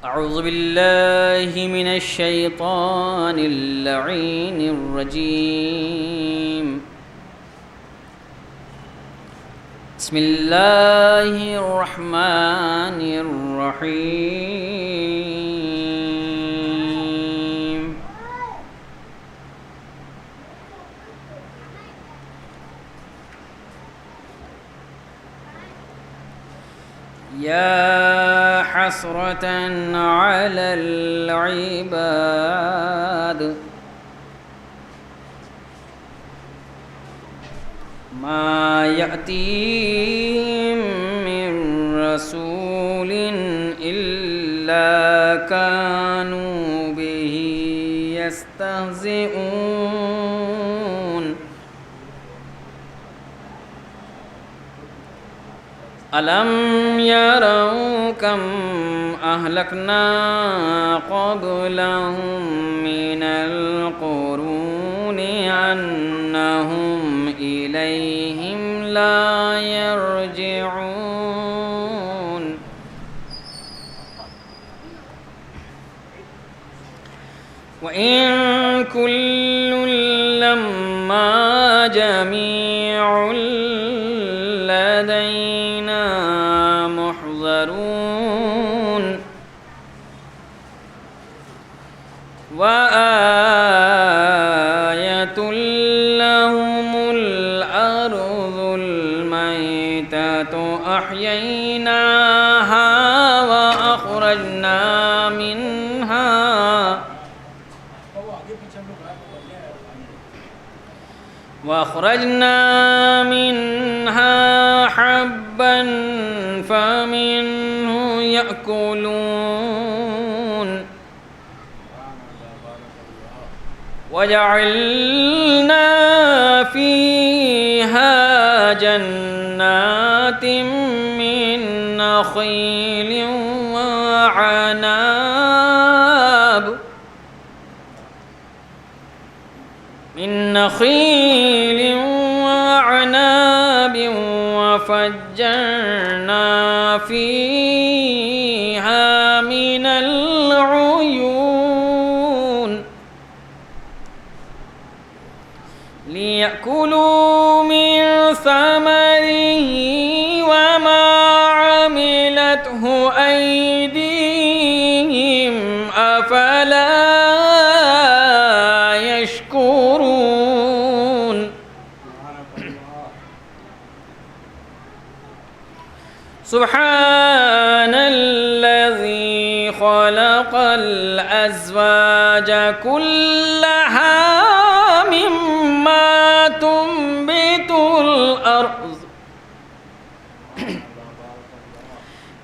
أعوذ بالله من الشيطان اللعين الرجيم. بسم الله الرحمن الرحيم. يا حسرة على العباد ما يأتيهم من رسول إلا كانوا به يستهزئون. ألم يروا كم أهلكنا قبلهم من القرون أنهم إليهم لا يرجعون. وإن كل لما جميع لدينا محضرون. وآية لهم الأرض الميتة أحييناها وأخرجنا منها حبا فمنه يأكلون. وجعلنا فيها جنات من نخيل وعناب وفجرنا فيها من العيون ليأكلوا من ثمره وما عملته أيديهم أفلا يشكرون. سبحان الذي خلق الأزواج كلها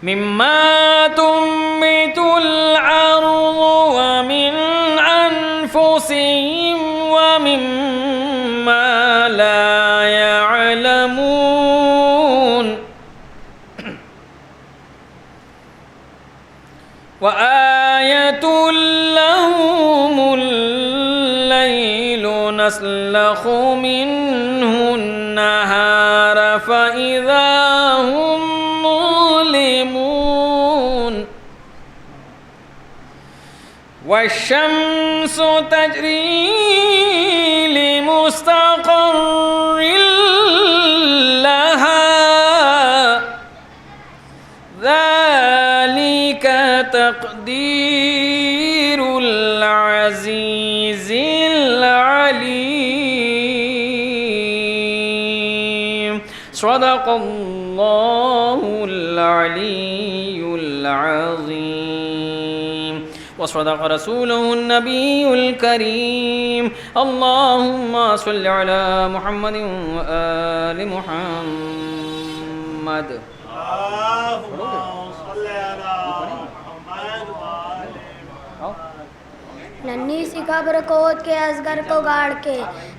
مما تنبت الأرض ومن أنفسهم ومما لا يعلمون. وآية لهم الليل نسلخ منه النهار فإذا هم مظلمون. والشمس تجري لمستقر لها ذلك تقدير العزيز العليم. صدق الله العلي العظيم وصدق رسوله النبي الكريم. اللهم صل على محمد وآل محمد. ننھی سی قبر کھود کے اصغر کو گاڑ کے،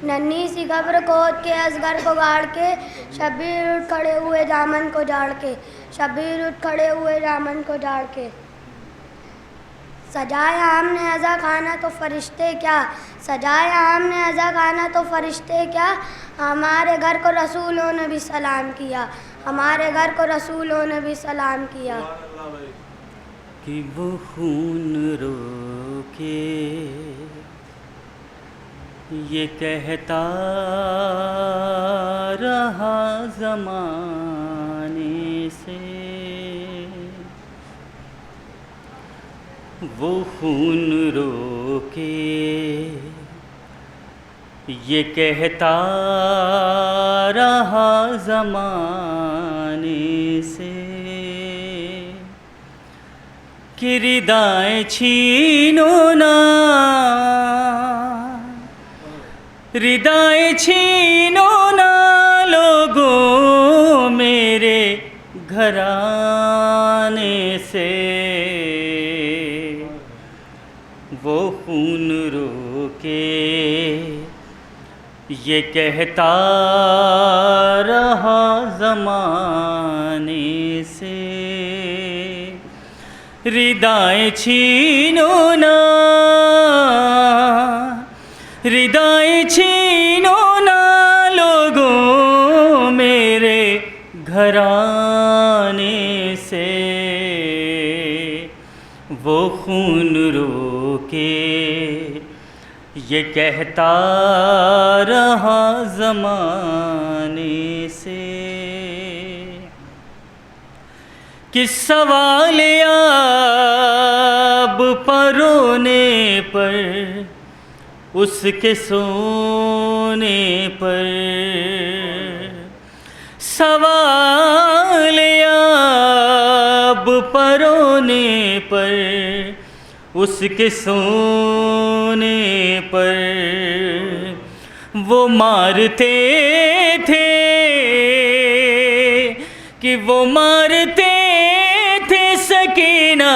ننھی سی قبر کھود کے اصغر کو گاڑ کے، شبیر اٹھ کھڑے ہوئے دامن کو جاڑ کے، شبیر اٹھ کھڑے ہوئے دامن کو جاڑ کے. سجایا ہم نے عزا خانہ تو فرشتے کیا، سجایا ہم نے عزا خانہ تو فرشتے کیا، ہمارے گھر کو رسولوں نے بھی سلام کیا، ہمارے گھر کو رسولوں نے بھی سلام کیا. کہ وہ خون رو کے یہ کہتا رہا زمانے سے، وہ خون رو کے یہ کہتا رہا زمانے سے کہ ردائیں چھینو نا، ردائیں چھینو نا لوگوں میرے گھرانے سے، وہ خون رو کے یہ کہتا رہا زمانے سے، ردائیں چھینو نا، ردائیں چھینو نا لوگوں میرے گھرانے سے، وہ خون رو کے یہ کہتا رہا زمانے سے کہ سوال آب پرونے پر اس کے سونے پر، سوال آب پرونے پر اس کے سونے پر، وہ مارتے تھے کہ وہ مارتے تھے سکینہ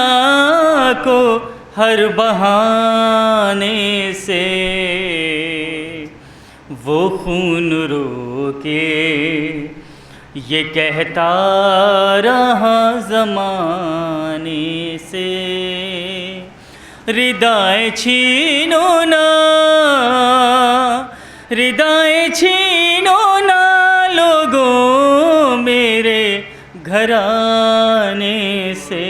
کو ہر بہانے سے، وہ خون رو کے یہ کہتا رہا زمانے سے، ردائیں چھینو نا، ردائیں چھینو نا لوگوں میرے گھرانے سے،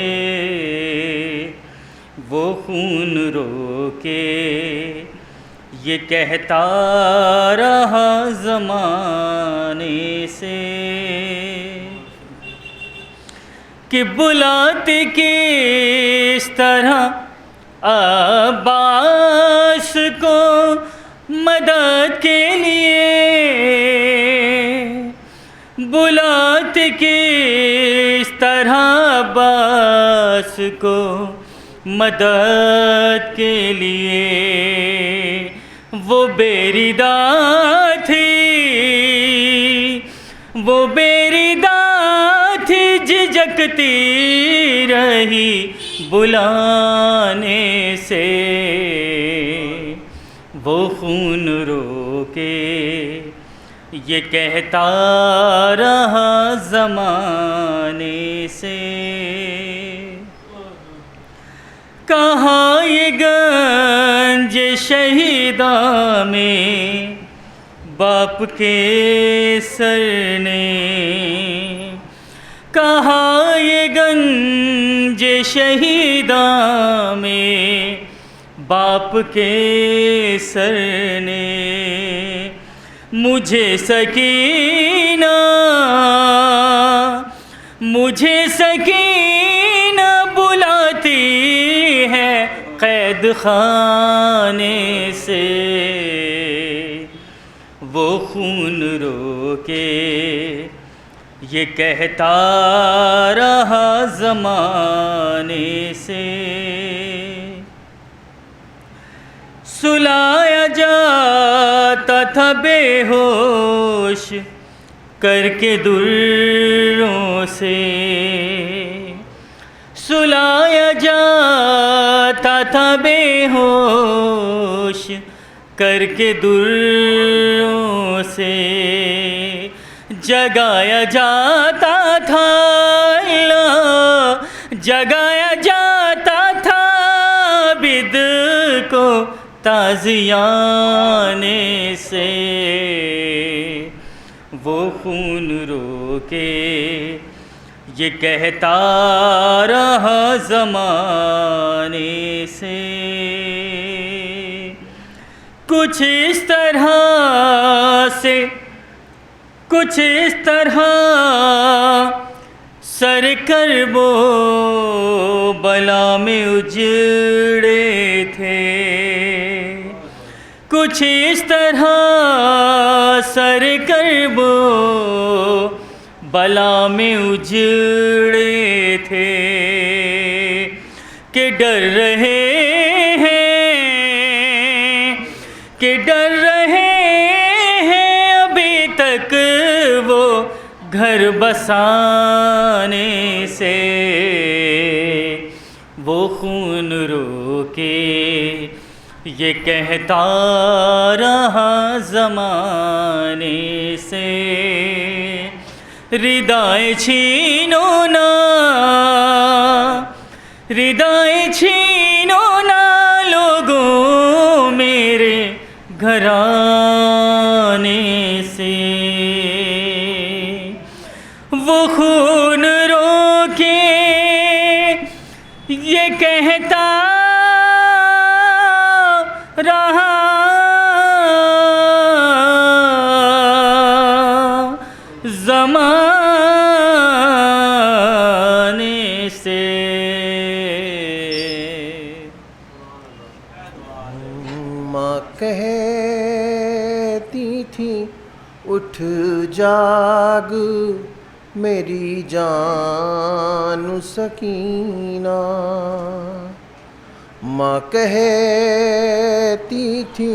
وہ خون رو کے یہ کہتا رہا زمانے سے کہ بلاتے کس طرح عباس کو مدد کے لیے، بلاتے کس طرح عباس کو مدد کے لیے، وہ بے ردا تھی، وہ بے ردا تھی جھجکتی رہی بلانے سے، وہ خون رو کے یہ کہتا رہا زمانے سے، کہاں یہ گنج شہیداں میں باپ کے سر نے، کہاں یہ گنج شہیداں میں باپ کے سر نے، مجھے سکینہ، مجھے سکینہ بلاتی ہے قید خانے سے، وہ خون رو کے یہ کہتا رہا زمانے سے، سلایا جاتا تھا بے ہوش کر کے دروں سے، سلایا جاتا تھا بے ہوش کر کے دروں سے، جگایا جاتا تھا اللہ، جگایا جاتا تھا عابد کو تازیانے سے، وہ خون رو کے یہ کہتا رہا زمانے سے، کچھ اس طرح سے، کچھ اس طرح سر کرب و بلا میں اجڑے تھے، کچھ اس طرح سر کرب و بلا میں اجڑے تھے کہ ڈر رہے ہیں، کہ ڈر رہے ہیں ابھی تک وہ گھر بسانے سے، وہ خون رو کے یہ کہتا رہا زمانے سے، ردائیں چھینو نا، ردائیں چھینو نا لوگوں میرے گھرانے سے، وہ خون رو کے یہ کہتا رہا زمانے سے۔ ماں کہتی تھی اٹھ جاگ میری جان سکینہ، ماں کہتی تھی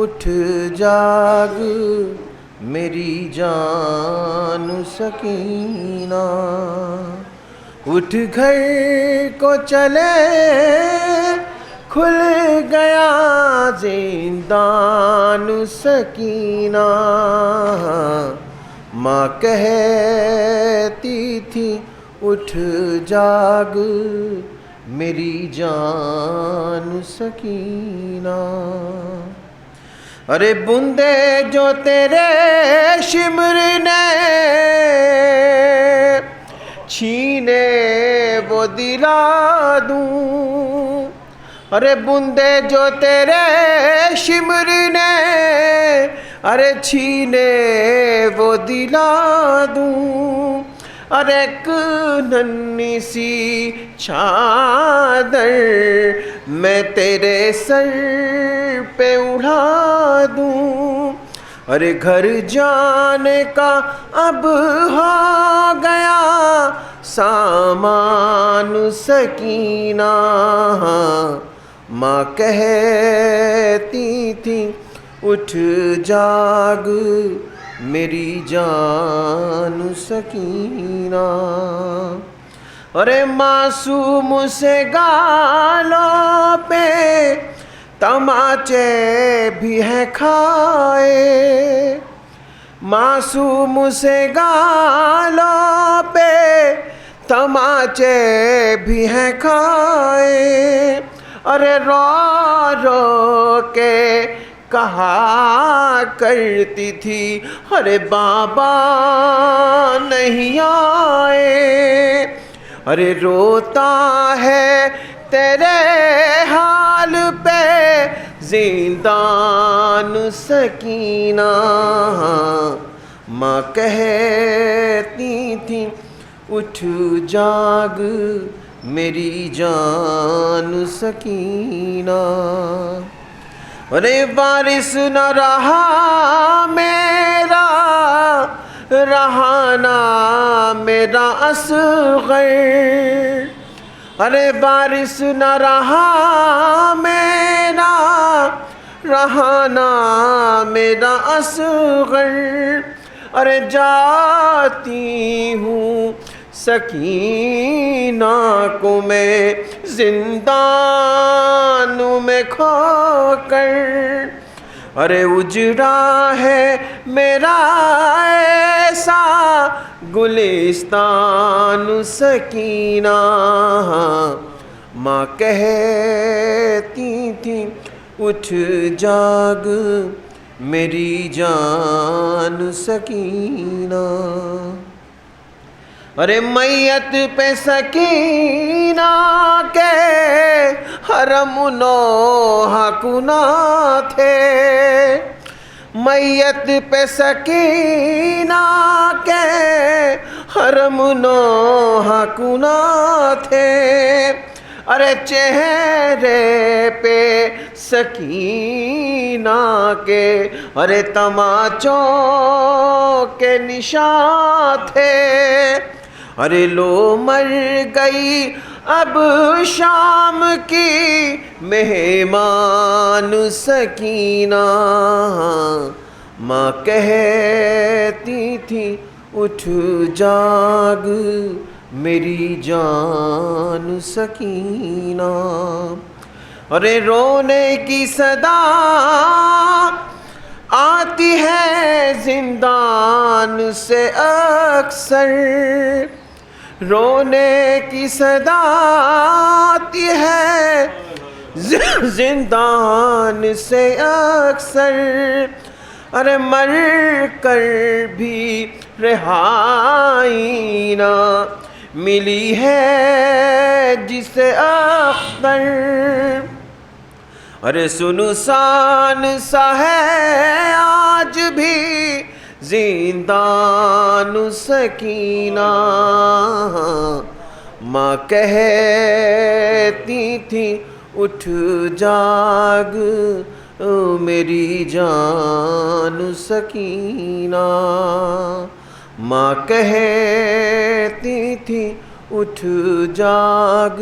اٹھ جاگ میری جان سکینہ، اٹھ گھر کو چلے کھل گیا زندان سکینہ، ماں کہتی تھی اٹھ جاگ میری جان سکینہ، ارے بندے جو تیرے شمر نے چھینے وہ دلا دوں، ارے بندے جو تیرے شمر نے ارے چھینے وہ دلا دوں، ارے ایک ننھی سی چادر میں تیرے سر پہ اڑا دوں، ارے گھر جانے کا اب ہو گیا سامان سکینہ، ماں کہتی تھی اٹھ جاگ میری جان سکینہ، ارے معصوم سے گالوں پہ تماچے بھی ہیں کھائے، معصوم سے گالوں پہ تماچے بھی ہیں کھائے، ارے رو رو کے کہا کرتی تھی ارے بابا نہیں آئے، ارے روتا ہے تیرے حال پہ زندان سکینہ، ماں کہتی تھی اٹھ جاگ میری جان سکینہ، ارے وارث نہ رہا میرا رہانا میرا اصغر، ارے وارث نہ رہا میرا رہانا میرا اصغر، ارے جاتی ہوں سکینہ کو میں زندان میں کھو کر، ارے اجڑا ہے میرا ایسا گلستان سکینہ، ماں کہتی تھی اٹھ جاگ میری جان سکینہ، ارے میت پہ سکینہ کے حرم نوحہ کنا تھے، میت پہ سکینہ کے حرم نوحہ کنا تھے، ارے چہرے پہ سکینہ کے ارے تماچوں کے نشان تھے، ارے لو مر گئی اب شام کی مہمان سکینہ، ماں کہتی تھی اٹھ جاگ میری جان سکینہ، ارے رونے کی صدا آتی ہے زندان سے اکثر، رونے کی صدا آتی ہے زندان سے اکثر، ارے مر کر بھی رہائی نہ ملی ہے جسے اختر، ارے سنسان سا ہے آج بھی زندان سکینہ، ماں کہتی تھی اٹھ جاگ میری جان سکینہ، ماں کہتی تھی اٹھ جاگ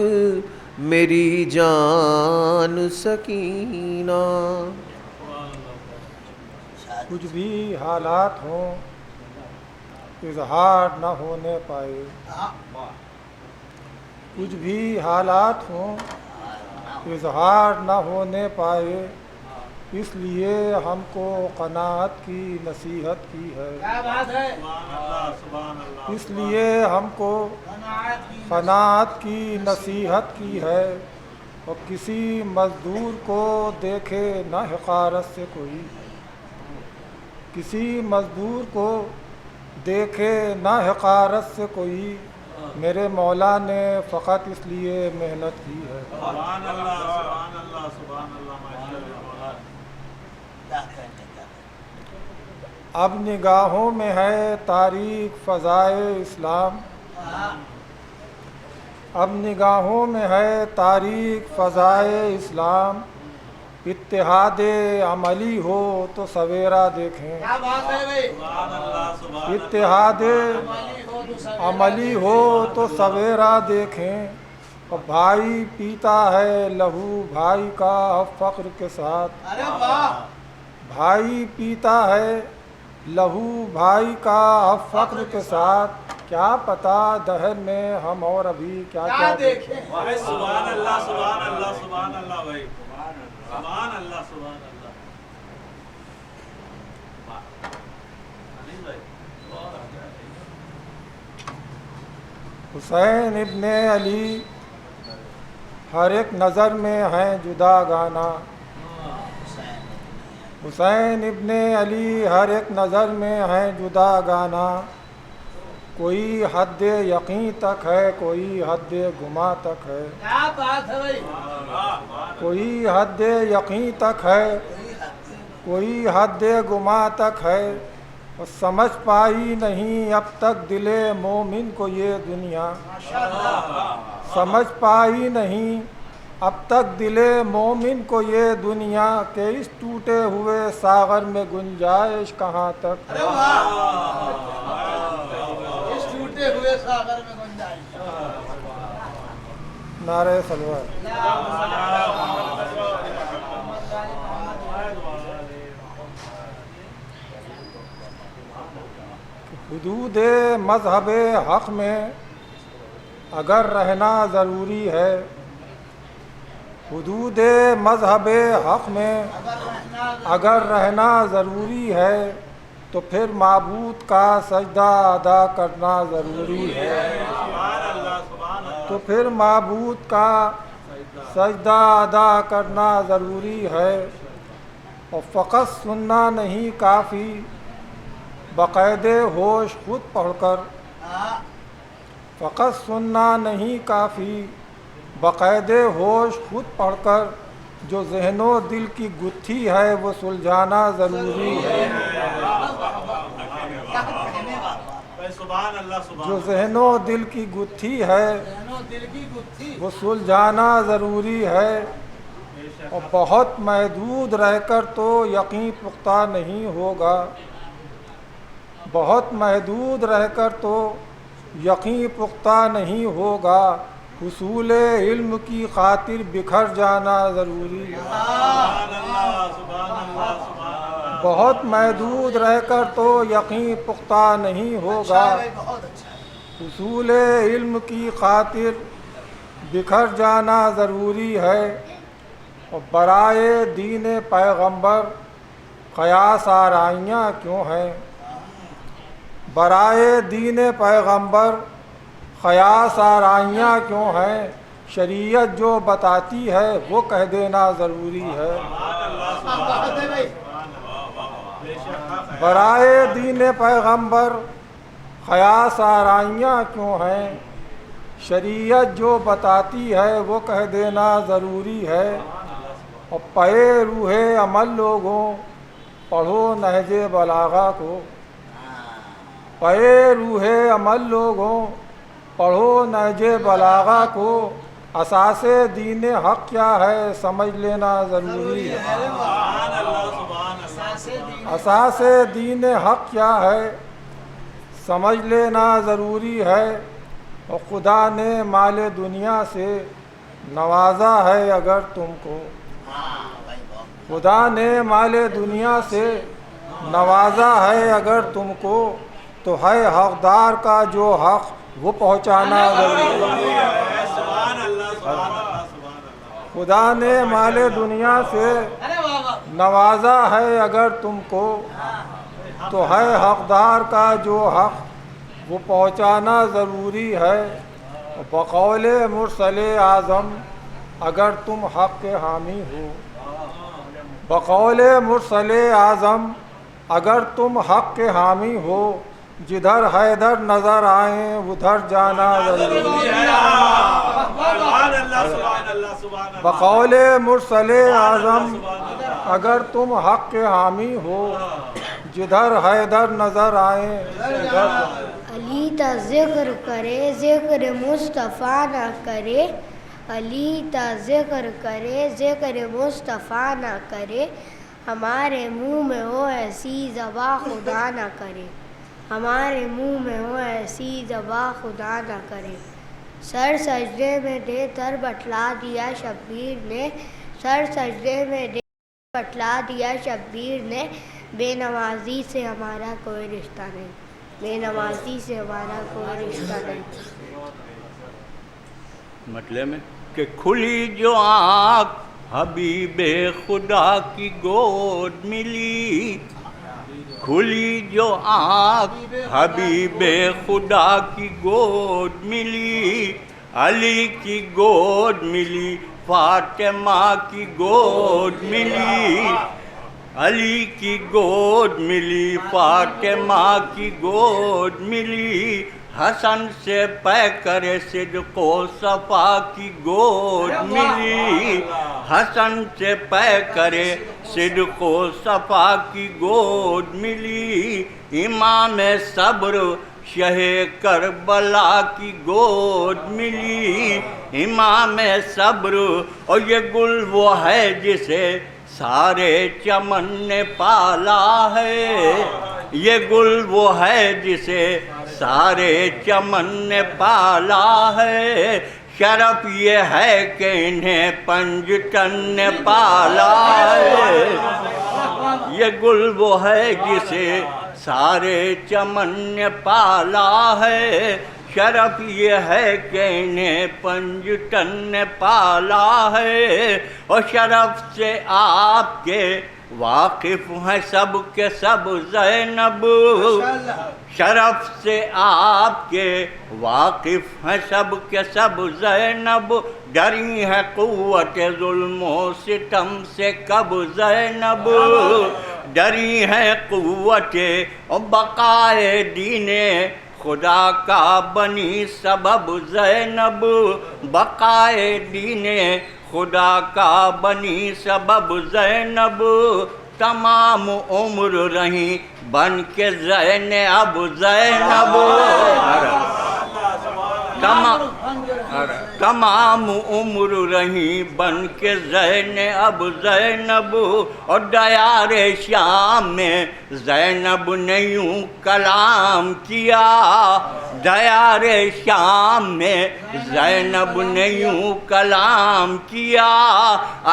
میری جان سکینہ۔ کچھ بھی حالات ہوں اظہار نہ ہونے پائے، کچھ بھی حالات ہوں اظہار نہ ہونے پائے، اس لیے ہم کو قناعت کی نصیحت کی ہے، اس لیے ہم کو قناعت کی نصیحت کی ہے، اور کسی مزدور کو دیکھے نہ حقارت سے کوئی، کسی مزدور کو دیکھے نہ حقارت سے کوئی، میرے مولا نے فقط اس لیے محنت کی ہے۔ سبحان اللہ سبحان اللہ سبحان اللہ ماشاءاللہ۔ اب نگاہوں میں ہے تاریک فضائے اسلام، اب نگاہوں میں ہے تاریک فضائے اسلام، اتحاد عملی ہو تو سویرا دیکھیں، اتحاد عملی ہو تو سویرا دیکھیں، اور بھائی پیتا ہے لہو بھائی کا فخر کے ساتھ، بھائی پیتا ہے لہو بھائی کا فخر کے ساتھ، کیا پتا دہر میں ہم اور ابھی کیا کیا دیکھیں۔ سبحان اللہ سبحان اللہ سبحان اللہ بھائی، سبحان اللہ سبحان اللہ۔ حسین ابن علی ہر ایک نظر میں ہیں جدا گانا، حسین ابن علی ہر ایک نظر میں ہیں جدا گانا، کوئی حد یقین تک ہے کوئی حد گما تک ہے، کوئی حد یقین تک ہے کوئی حد گما تک ہے، اور سمجھ پائی نہیں اب تک دل مومن کو یہ دنیا، سمجھ پائی نہیں اب تک دل مومن کو یہ دنیا، کہ اس ٹوٹے ہوئے ساغر میں گنجائش کہاں تک، اس ٹوٹے ہوئے ساغر میں گنجائش۔ نعرہ سلوات۔ حدود مذہب حق میں اگر رہنا ضروری ہے، حدود مذہب حق میں اگر رہنا ضروری ہے، تو پھر معبود کا سجدہ ادا کرنا ضروری ہے، تو پھر معبود کا سجدہ ادا کرنا ضروری ہے، اور فقط سننا نہیں کافی، باقاعدہ ہوش خود پڑھ کر فقط سننا نہیں کافی، بقید ہوش خود پڑھ کر جو ذہن و دل کی گتھی ہے وہ سلجھانا ضروری ہے۔ سبحان اللہ سبحان جو ذہن و دل کی گتھی ہے دل کی گتھی وہ سلجھانا ضروری ہے، اور بہت محدود رہ کر تو یقین پختہ نہیں ہوگا، بہت محدود رہ کر تو یقین پختہ نہیں ہوگا، حصول علم کی خاطر بکھر جانا ضروری ہے۔ سبحان اللہ سبحان اللہ سبحان اللہ۔ بہت محدود رہ کر تو یقین پختہ نہیں ہوگا، بہت اچھا ہے۔ حصول علم کی خاطر بکھر جانا ضروری ہے، اور برائے دین پیغمبر قیاس آرائیاں کیوں ہیں؟ برائے دین پیغمبر قیاس آرائیاں کیوں ہیں؟ شریعت جو بتاتی ہے وہ کہہ دینا ضروری ہے۔ بہت ہے بھائی۔ برائے دین پیغمبر قیاس آرائیاں کیوں ہیں؟ شریعت جو بتاتی ہے وہ کہہ دینا ضروری ہے، اور پے روح عمل لوگوں پڑھو نہج بلاغہ کو، پے روح عمل لوگوں پڑھو نہج بلاغہ کو، اساس دین حق کیا ہے سمجھ لینا ضروری ہے۔ سبحان اللہ سبحان اللہ۔ اساس دین حق کیا ہے سمجھ لینا ضروری ہے، اور خدا نے مال دنیا سے نوازا ہے اگر تم کو، خدا نے مال دنیا سے نوازا ہے اگر تم کو، تو ہے حقدار کا جو حق وہ پہنچانا ضروری ہے۔ سبحان اللہ سبحان اللہ سبحان اللہ۔ خدا نے مال دنیا سے نوازا ہے اگر تم کو، تو ہے حقدار کا جو حق وہ پہنچانا ضروری ہے، بقول مرسل اعظم اگر تم حق کے حامی ہو، بقول مرسل اعظم اگر تم حق کے حامی ہو، جدھر حیدر نظر آئیں ادھر جانا ضروری ہے۔ سبحان اللہ سبحان اللہ سبحان اللہ۔ بقول مرسل اعظم اگر تم حق کے حامی ہو، جدھر حیدر نظر آئیں ادھر۔ علی تا ذکر کرے ذکر مصطفیٰ نہ کرے، علی تا ذکر کرے ذکر مصطفیٰ نہ کرے، ہمارے منہ میں ہو ایسی زباں خدا نہ کرے، ہمارے منہ میں ہو ایسی زباں خدا نہ کرے۔ سر سجدے میں دے تر بتلا دیا شبیر نے، سر سجدے میں دے بتلا دیا شبیر نے، بے نمازی سے ہمارا کوئی رشتہ نہیں، بے نمازی سے ہمارا کوئی رشتہ نہیں۔ مطلب میں کہ کھلی جو آنکھ حبیب خدا کی گود ملی، کھلی جو آنکھ حبیب خدا کی گود ملی، علی کی گود ملی، فاطمہ کی گود ملی، علی کی گود ملی، فاطمہ کی گود ملی، حسن سے پیکر صدق و صفا کی گود ملی، حسن سے پیکر صدق و صفا کی گود ملی، امام صبر شہ کربلا کی گود ملی، امام صبر، اور یہ گل وہ ہے جسے سارے چمن نے پالا ہے، یہ گل وہ ہے جسے سارے چمن نے پالا ہے، شرف یہ ہے کہ انہیں پنجتن نے پالا ہے، یہ گل وہ ہے جسے سارے چمن نے پالا ہے، شرف یہ ہے کہ انہیں پنجتن نے پالا ہے، اور شرف سے آپ کے واقف ہیں سب کے سب زینب، شرف سے آپ کے واقف ہیں سب کے سب زینب، ڈری ہے قوت ظلم و ستم سے کب زینب، ڈری ہے قوت اور بقائے دین خدا کا بنی سبب زینب بقائے دین خدا کا بنی سبب زینب تمام عمر رہیں بن کے زینب زینب تمام عمر رہیں بن کے زینب زینب اور دیار شام میں زینب نے یوں کلام کیا دیار شام میں زینب نے یوں کلام کیا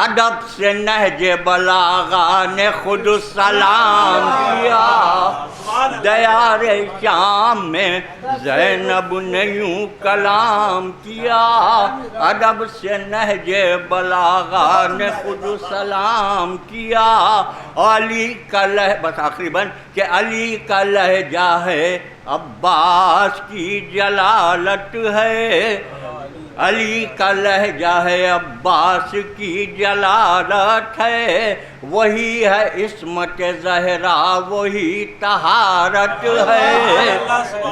ادب سے نہج بلاغہ نے خود سلام کیا دیار شام میں زینب نے یوں کلام کیا ادب سے نہج بلاغہ نے خود سلام کیا علی کا بس آخری بن کہ علی کا لہجہ ہے عباس کی جلالت ہے علی کا لہجہ ہے عباس کی جلالت ہے وہی ہے عصمت زہرا وہی طہارت ہے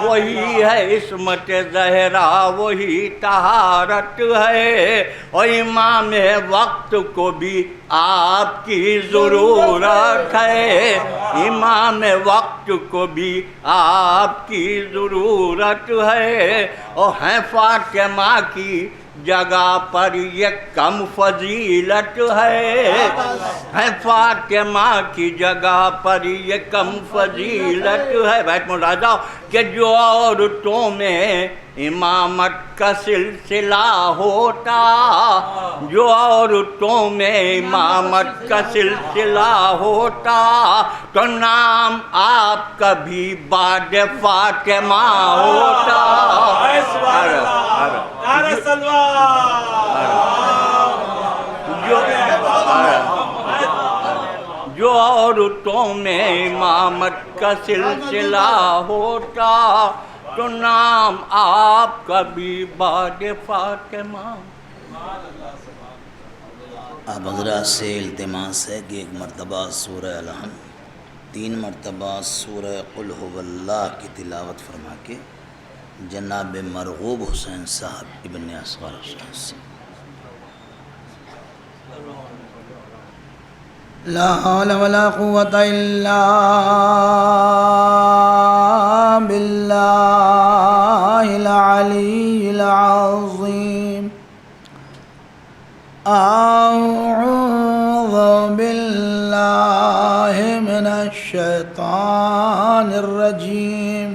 وہی ہے عصمت زہرا وہی طہارت ہے اور امام وقت کو بھی آپ کی ضرورت ہے امام وقت کو بھی آپ کی ضرورت ہے اور ہیں فاطمہ کی جگہ پر یہ کم فضیلت ہے فاطمہ کی جگہ پر یہ کم فضیلت ہے بیٹھ ملاحظہ کہ جو عورتوں میں امامت کا سلسلہ ہوتا جو عورتوں میں امامت کا سلسلہ ہوتا تو نام آپ کا بھی بعد فاطمہ ہوتا جو عورتوں میں امامت کا سلسلہ ہوتا تو نام آپ کا بھی بعد فاطمہ. آپ حضرات سے التماس ہے کہ ایک مرتبہ سورہ الحمد 3 مرتبہ سورہ قل هو اللہ کی تلاوت فرما کے جناب مرغوب حسین صاحب ابن اصغر صاحب سے. لا حول ولا قوة إلا بالله العلي العظيم. أعوذ بالله من الشيطان الرجيم.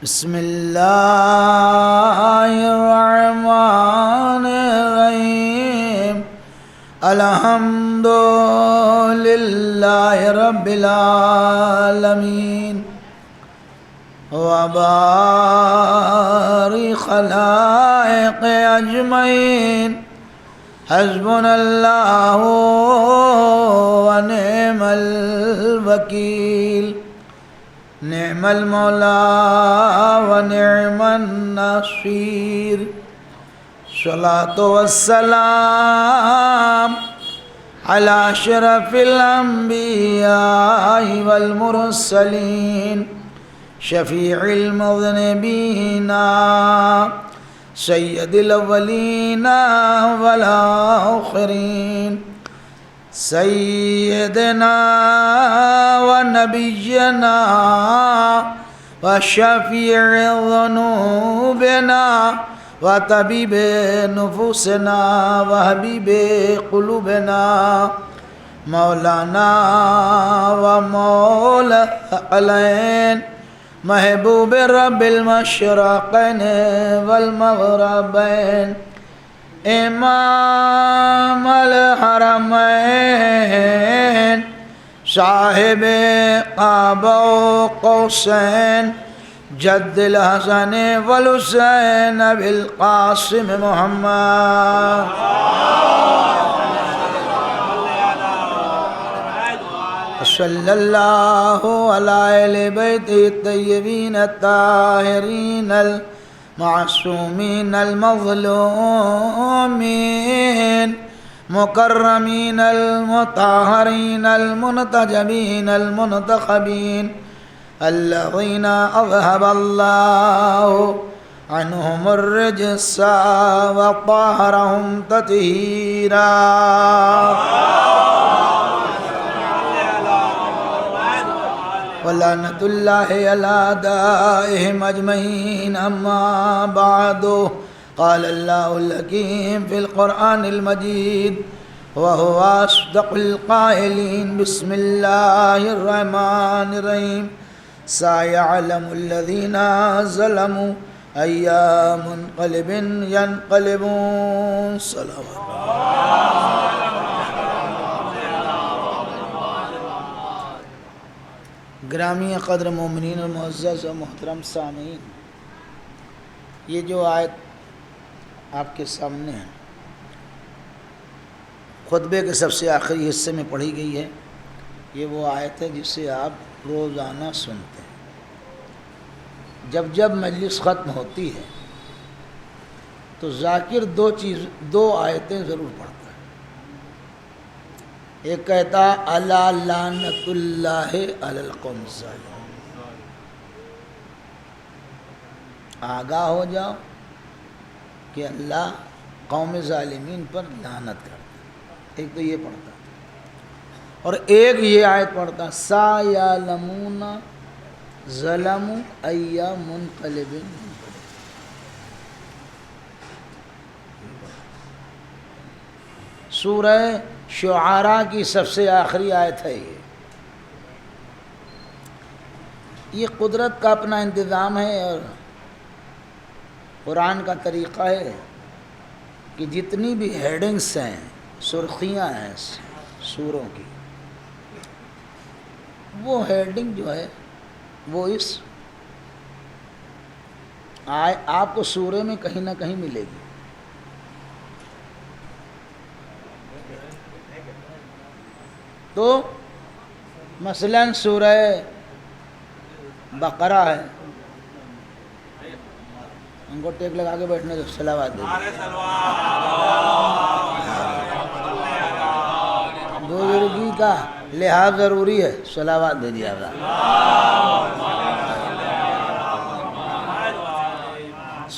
بسم الله الرحمن الرحيم. الحمد لله رب العالمين وبارك خلائق أجمعين. حسبنا الله ونعم الوكيل. نعم المولى ونعم النصير. الصلاة والسلام على أشرف الأنبياء والمرسلين شفيع المذنبين سيد الأولين والآخرين سيدنا ونبينا وشفيع ذنوبنا وطبيب نفوسنا وحبيب قلوبنا مولانا ومولا العلين محبوب رب المشرقين والمغربين امام الحرمين صاحب قاب وقوسين جد الحسن والحسين بالقاسم محمد. صلی اللہ علیہ بیت الطیبین الطاہرین المعصومین المظلومین مکرمین المطہرین المنتجبین المنتخبین الذين أذهب الله عنهم الرجس وطهرهم تطهيرا ولعنة الله على أعدائهم أجمعين. أما بعد قال الله الحكيم في القرآن المجيد وهو أصدق القائلين. بسم الله الرحمن الرحيم. سيعلم الذين ظلموا أي منقلب ينقلبون. صلوات. گرامی قدر مومنین اور معزز و محترم سامعین، یہ جو آیت آپ کے سامنے ہے خطبے کے سب سے آخری حصے میں پڑھی گئی ہے. یہ وہ آیت ہے جسے آپ روزانہ سنتے ہیں. جب مجلس ختم ہوتی ہے تو ذاکر دو آیتیں ضرور پڑھتا ہے. ایک کہتا الا لعنت اللہ علی القوم الظالمین، آگاہ ہو جاؤ کہ اللہ قوم ظالمین پر لعنت کرتا. ایک تو یہ پڑھتا اور ایک یہ آیت پڑھتا سایعلمون ظلموا ای منقلب. سورہ شعراء کی سب سے آخری آیت ہے. یہ قدرت کا اپنا انتظام ہے اور قرآن کا طریقہ ہے کہ جتنی بھی ہیڈنگس ہیں، سرخیاں ہیں سوروں کی، وہ ہیڈنگ جو ہے وہ اس آپ کو سورے میں کہیں نہ کہیں ملے گی. تو مثلا سورہ بقرہ ہے، ان کو ٹیک لگا کے بیٹھنے دو، صلوات دے بزرگی کا لحاظ ضروری ہے، صلوات دے دیا.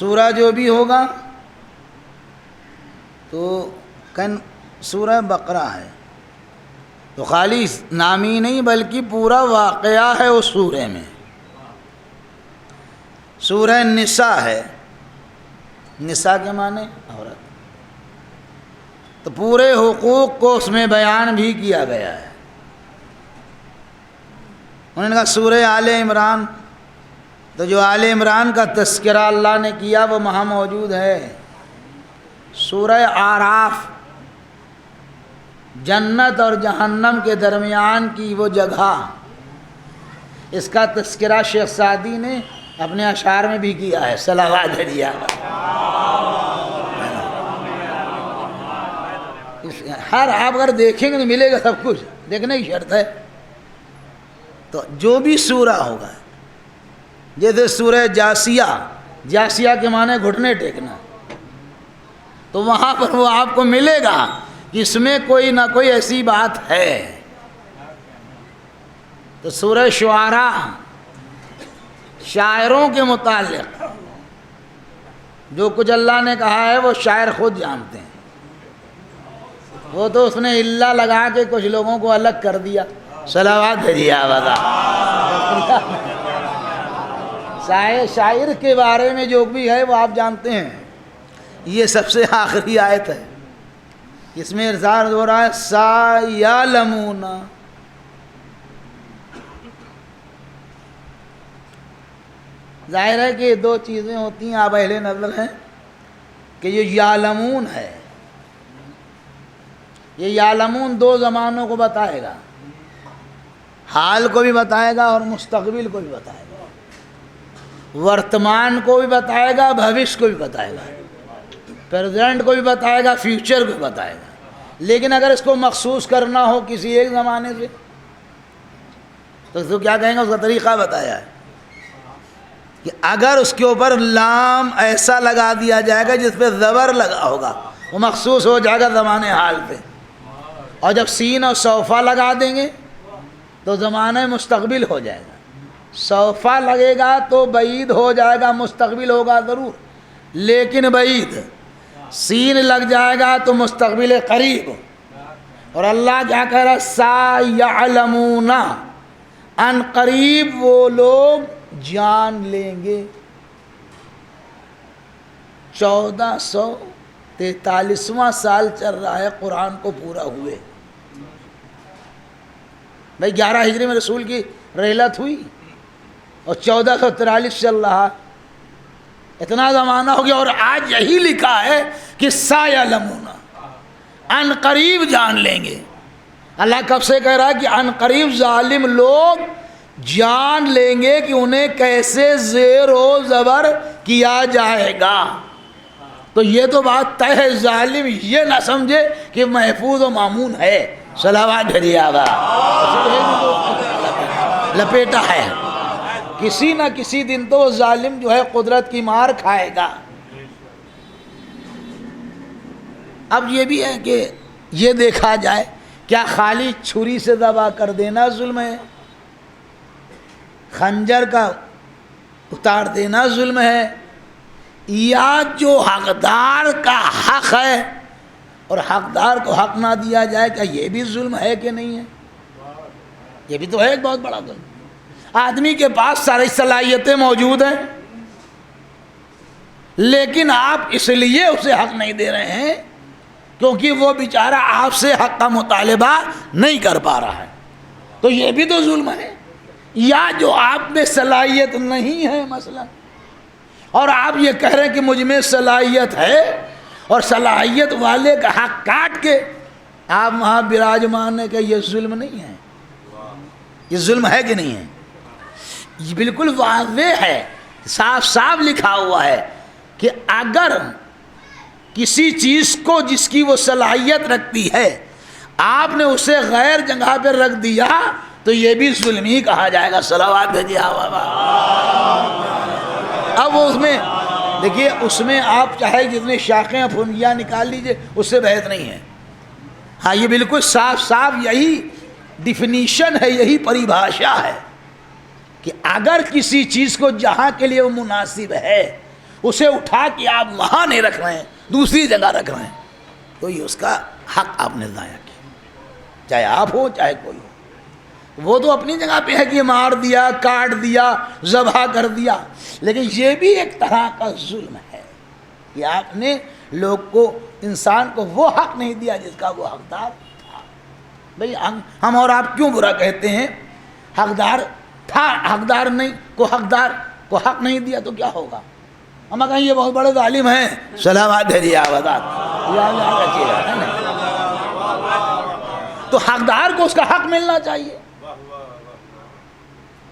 سورہ جو بھی ہوگا تو سورہ بقرہ ہے تو خالی نامی نہیں بلکہ پورا واقعہ ہے اس سورہ میں. سورہ نساء ہے، نساء کے معنی عورت، تو پورے حقوق کو اس میں بیان بھی کیا گیا ہے. انہوں نے کہا سورہ آل عمران، تو جو آل عمران کا تذکرہ اللہ نے کیا وہ وہاں موجود ہے. سورہ اعراف جنت اور جہنم کے درمیان کی وہ جگہ، اس کا تذکرہ شیخ سعدی نے اپنے اشعار میں بھی کیا ہے. صلوات دیا. ہر آپ اگر دیکھیں گے تو ملے گا سب کچھ، دیکھنے کی شرط ہے. تو جو بھی سورہ ہوگا، جیسے سورہ جاسیہ کے معنی گھٹنے ٹیکنا، تو وہاں پر وہ آپ کو ملے گا جس میں کوئی نہ کوئی ایسی بات ہے. تو سورہ شعراء شاعروں کے متعلق جو کچھ اللہ نے کہا ہے وہ شاعر خود جانتے ہیں. وہ تو اس نے اللہ لگا کے کچھ لوگوں کو الگ کر دیا. صلوات دیا بتا. شاعر کے بارے میں جو بھی ہے وہ آپ جانتے ہیں. یہ سب سے آخری آیت ہے، اس میں ارشاد ہو رہا ہے سایعلمون. ظاہر ہے کہ دو چیزیں ہوتی ہیں، آپ اہل نظر ہیں کہ یہ یعلمون ہے، یہ یعلمون دو زمانوں کو بتائے گا، حال کو بھی بتائے گا اور مستقبل کو بھی بتائے گا، ورتمان کو بھی بتائے گا، بھوش کو بھی بتائے گا، پریزنٹ کو بھی بتائے گا، فیوچر کو بھی بتائے گا. لیکن اگر اس کو مخصوص کرنا ہو کسی ایک زمانے سے تو کیا کہیں گے؟ اس کا طریقہ بتایا ہے کہ اگر اس کے اوپر لام ایسا لگا دیا جائے گا جس پہ زبر لگا ہوگا وہ مخصوص ہو جائے گا زمانے حال پہ، اور جب سین اور سوفا لگا دیں گے تو زمانہ مستقبل ہو جائے گا. سوفا لگے گا تو بعید ہو جائے گا، مستقبل ہوگا ضرور، لیکن بعید. سین لگ جائے گا تو مستقبل قریب. اور اللہ کیا کہہ رہا ہے؟ سَيَعْلَمُونَ، ان قریب وہ لوگ جان لیں گے. 1443واں سال چل رہا ہے قرآن کو پورا ہوئے. بھائی 11 ہجری میں رسول کی رحلت ہوئی اور 1443 چل رہا. اتنا زمانہ ہو گیا اور آج یہی لکھا ہے کہ سَيَعْلَمُونَ، ان قریب جان لیں گے. اللہ کب سے کہہ رہا ہے کہ ان قریب ظالم لوگ جان لیں گے کہ انہیں کیسے زیر و زبر کیا جائے گا. تو یہ تو بات طے ہے، ظالم یہ نہ سمجھے کہ محفوظ و معمون ہے. صلوات بھیجیے آقا، لپیٹا ہے. کسی نہ کسی دن تو وہ ظالم جو ہے قدرت کی مار کھائے گا. اب یہ بھی ہے کہ یہ دیکھا جائے کیا خالی چھری سے ذبح کر دینا ظلم ہے؟ خنجر کا اتار دینا ظلم ہے؟ یا جو حقدار کا حق ہے اور حقدار کو حق نہ دیا جائے، کیا یہ بھی ظلم ہے کہ نہیں ہے؟ یہ بھی تو ہے ایک بہت بڑا ظلم. آدمی کے پاس ساری صلاحیتیں موجود ہیں لیکن آپ اس لیے اسے حق نہیں دے رہے ہیں کیونکہ وہ بیچارہ آپ سے حق کا مطالبہ نہیں کر پا رہا ہے. تو یہ بھی تو ظلم ہے. یا جو آپ میں صلاحیت نہیں ہے مثلا، اور آپ یہ کہہ رہے ہیں کہ مجھ میں صلاحیت ہے، اور صلاحیت والے کا حق کاٹ کے آپ وہاں براجمان ہے، کہ یہ ظلم نہیں ہے؟ یہ ظلم ہے کہ نہیں ہے؟ یہ بالکل واضح ہے، صاف صاف لکھا ہوا ہے کہ اگر کسی چیز کو جس کی وہ صلاحیت رکھتی ہے آپ نے اسے غیر جگہ پہ رکھ دیا تو یہ بھی ظلم ہی کہا جائے گا. صلوات بھیجیے بابا. اب اس میں دیکھیے، اس میں آپ چاہے جتنی شاخیں پھنگیاں نکال لیجئے، اس سے بحث نہیں ہے. ہاں یہ بالکل صاف صاف یہی ڈیفینیشن ہے، یہی پریبھاشا ہے کہ اگر کسی چیز کو جہاں کے لیے وہ مناسب ہے اسے اٹھا کے آپ وہاں نہیں رکھ رہے ہیں، دوسری جگہ رکھ رہے ہیں، تو یہ اس کا حق آپ نے ضائع کیا، چاہے آپ ہو چاہے کوئی ہو. وہ تو اپنی جگہ پہ ہے کہ مار دیا، کاٹ دیا، ذبح کر دیا، لیکن یہ بھی ایک طرح کا ظلم ہے کہ آپ نے لوگ کو، انسان کو وہ حق نہیں دیا جس کا وہ حقدار تھا. بھئی ہم اور آپ کیوں برا کہتے ہیں؟ حقدار تھا، حقدار نہیں کو حقدار کو حق نہیں دیا تو کیا ہوگا؟ ہم کہیں یہ بہت بڑے ظالم ہیں. سلامات ہے جی آبادات. تو حقدار کو اس کا حق ملنا چاہیے،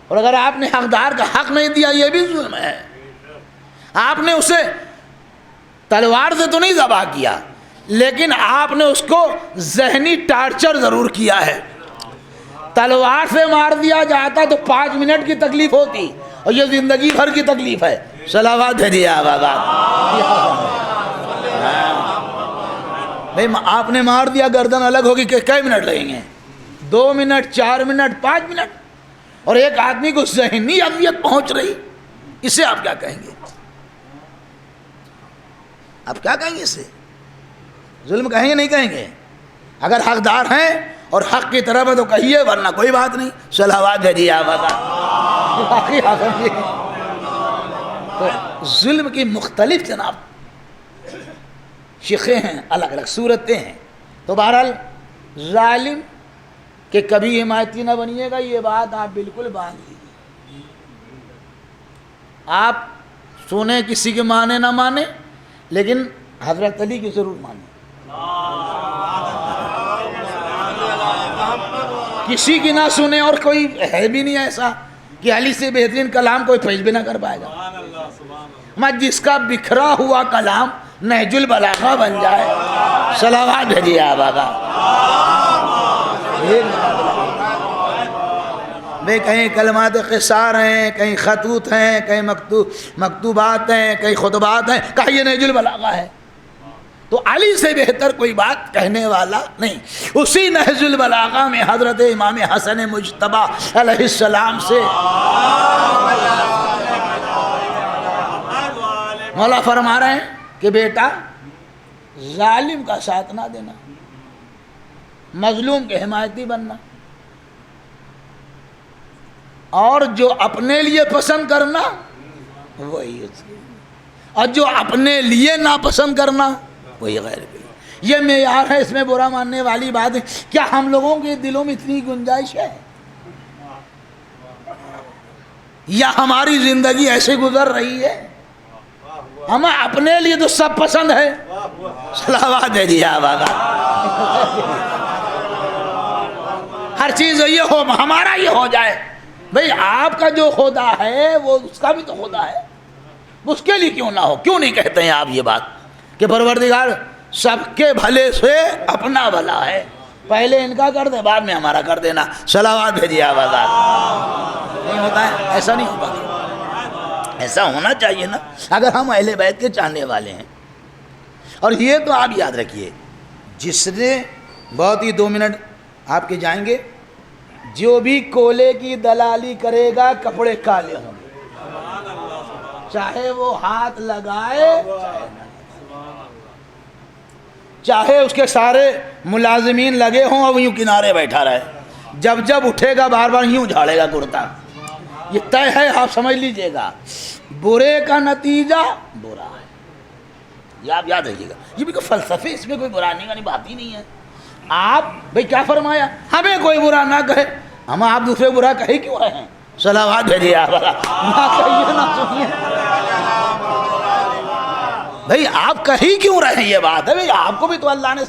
اور اگر آپ نے حقدار کا حق نہیں دیا یہ بھی ظلم ہے. آپ نے اسے تلوار سے تو نہیں ذبح کیا، لیکن آپ نے اس کو ذہنی ٹارچر ضرور کیا ہے. تلوار سے مار دیا جاتا تو 5 منٹ کی تکلیف ہوتی، اور یہ زندگی بھر کی تکلیف ہے. صلوات ہے جی آبادات. بھائی آپ نے مار دیا، گردن الگ ہوگی کہ کئی منٹ لگیں گے؟ 2 منٹ، 4 منٹ، 5 منٹ. اور ایک آدمی کو ذہنی اذیت پہنچ رہی، اسے آپ کیا کہیں گے؟ آپ کیا کہیں گے؟ اسے ظلم کہیں گے نہیں کہیں گے؟ اگر حقدار ہیں اور حق کی طرف ہے تو کہیے، ورنہ کوئی بات نہیں. صلوات ہے جی آبادات. تو ظلم کی مختلف جناب شقیں ہیں، الگ الگ صورتیں ہیں. تو بہرحال ظالم کہ کبھی حمایتی نہ بنیے گا، یہ بات آپ بالکل باندھ لیجیے. آپ سنیں کسی کے مانے نہ مانے، لیکن حضرت علی کی ضرور مانے. کسی کی نہ سنیں، اور کوئی ہے بھی نہیں ایسا کہ علی سے بہترین کلام کوئی پیش بھی نہ کر پائے گا. میں جس کا بکھرا ہوا کلام نہج البلاغہ بن جائے. صلوات بھیجیے آبادہ. بھئی کہیں کلمات قصار ہیں، کہیں خطوط ہیں، کہیں مکتوبات ہیں، کہیں خطبات ہیں، کہیں یہ نہج البلاغہ ہے. تو علی سے بہتر کوئی بات کہنے والا نہیں. اسی نہج البلاغہ میں حضرت امام حسن مجتبی علیہ السلام سے مولا فرما رہے ہیں کہ بیٹا ظالم کا ساتھ نہ دینا، مظلوم کے حمایتی بننا، اور جو اپنے لیے پسند کرنا وہی اس کی، اور جو اپنے لیے ناپسند کرنا وہی غیر کے لیے. یہ معیار ہے، اس میں برا ماننے والی بات ہے. کیا ہم لوگوں کے دلوں میں اتنی گنجائش ہے؟ یا ہماری زندگی ایسے گزر رہی ہے ہمیں اپنے لیے تو سب پسند ہے. صلوات ہے جی آباد. ہر چیز یہ ہو، ہمارا یہ ہو جائے. بھئی آپ کا جو خدا ہے وہ اس کا بھی تو خدا ہے، اس کے لیے کیوں نہ ہو؟ کیوں نہیں کہتے ہیں آپ یہ بات کہ پروردگار سب کے بھلے سے اپنا بھلا ہے، پہلے ان کا کر دے بعد میں ہمارا کر دینا. صلوات بھیجیے آباد. نہیں ہوتا ہے، ایسا نہیں ہو پاتا. ایسا ہونا چاہیے نا اگر ہم اہل بیت کے چاہنے والے ہیں. اور یہ تو آپ یاد رکھیے، جس نے بہت ہی 2 منٹ آپ کے جائیں گے، جو بھی کولے کی دلالی کرے گا کپڑے کالے ہوں گے، چاہے وہ ہاتھ لگائے چاہے اس کے سارے ملازمین لگے ہوں اور یوں کنارے بیٹھا رہے. جب جب اٹھے گا بار بار یوں جھاڑے گا کرتا. یہ طے ہے، آپ سمجھ لیجئے گا. برے کا نتیجہ برا ہے، یہ آپ یاد رکھیے گا. یہ بھی کوئی فلسفے، اس میں کوئی برا نہیں کی بات ہی نہیں ہے. آپ بھئی کیا فرمایا؟ ہمیں کوئی برا نہ کہے. ہم آپ دوسرے برا کہے کیوں رہے ہیں؟ صلوات بھیجیے آپ. نہ کہیے نہ سنیے. بھئی آپ کہی کیوں رہے ہیں؟ یہ بات ہے. بھئی آپ کو بھی تو اللہ نے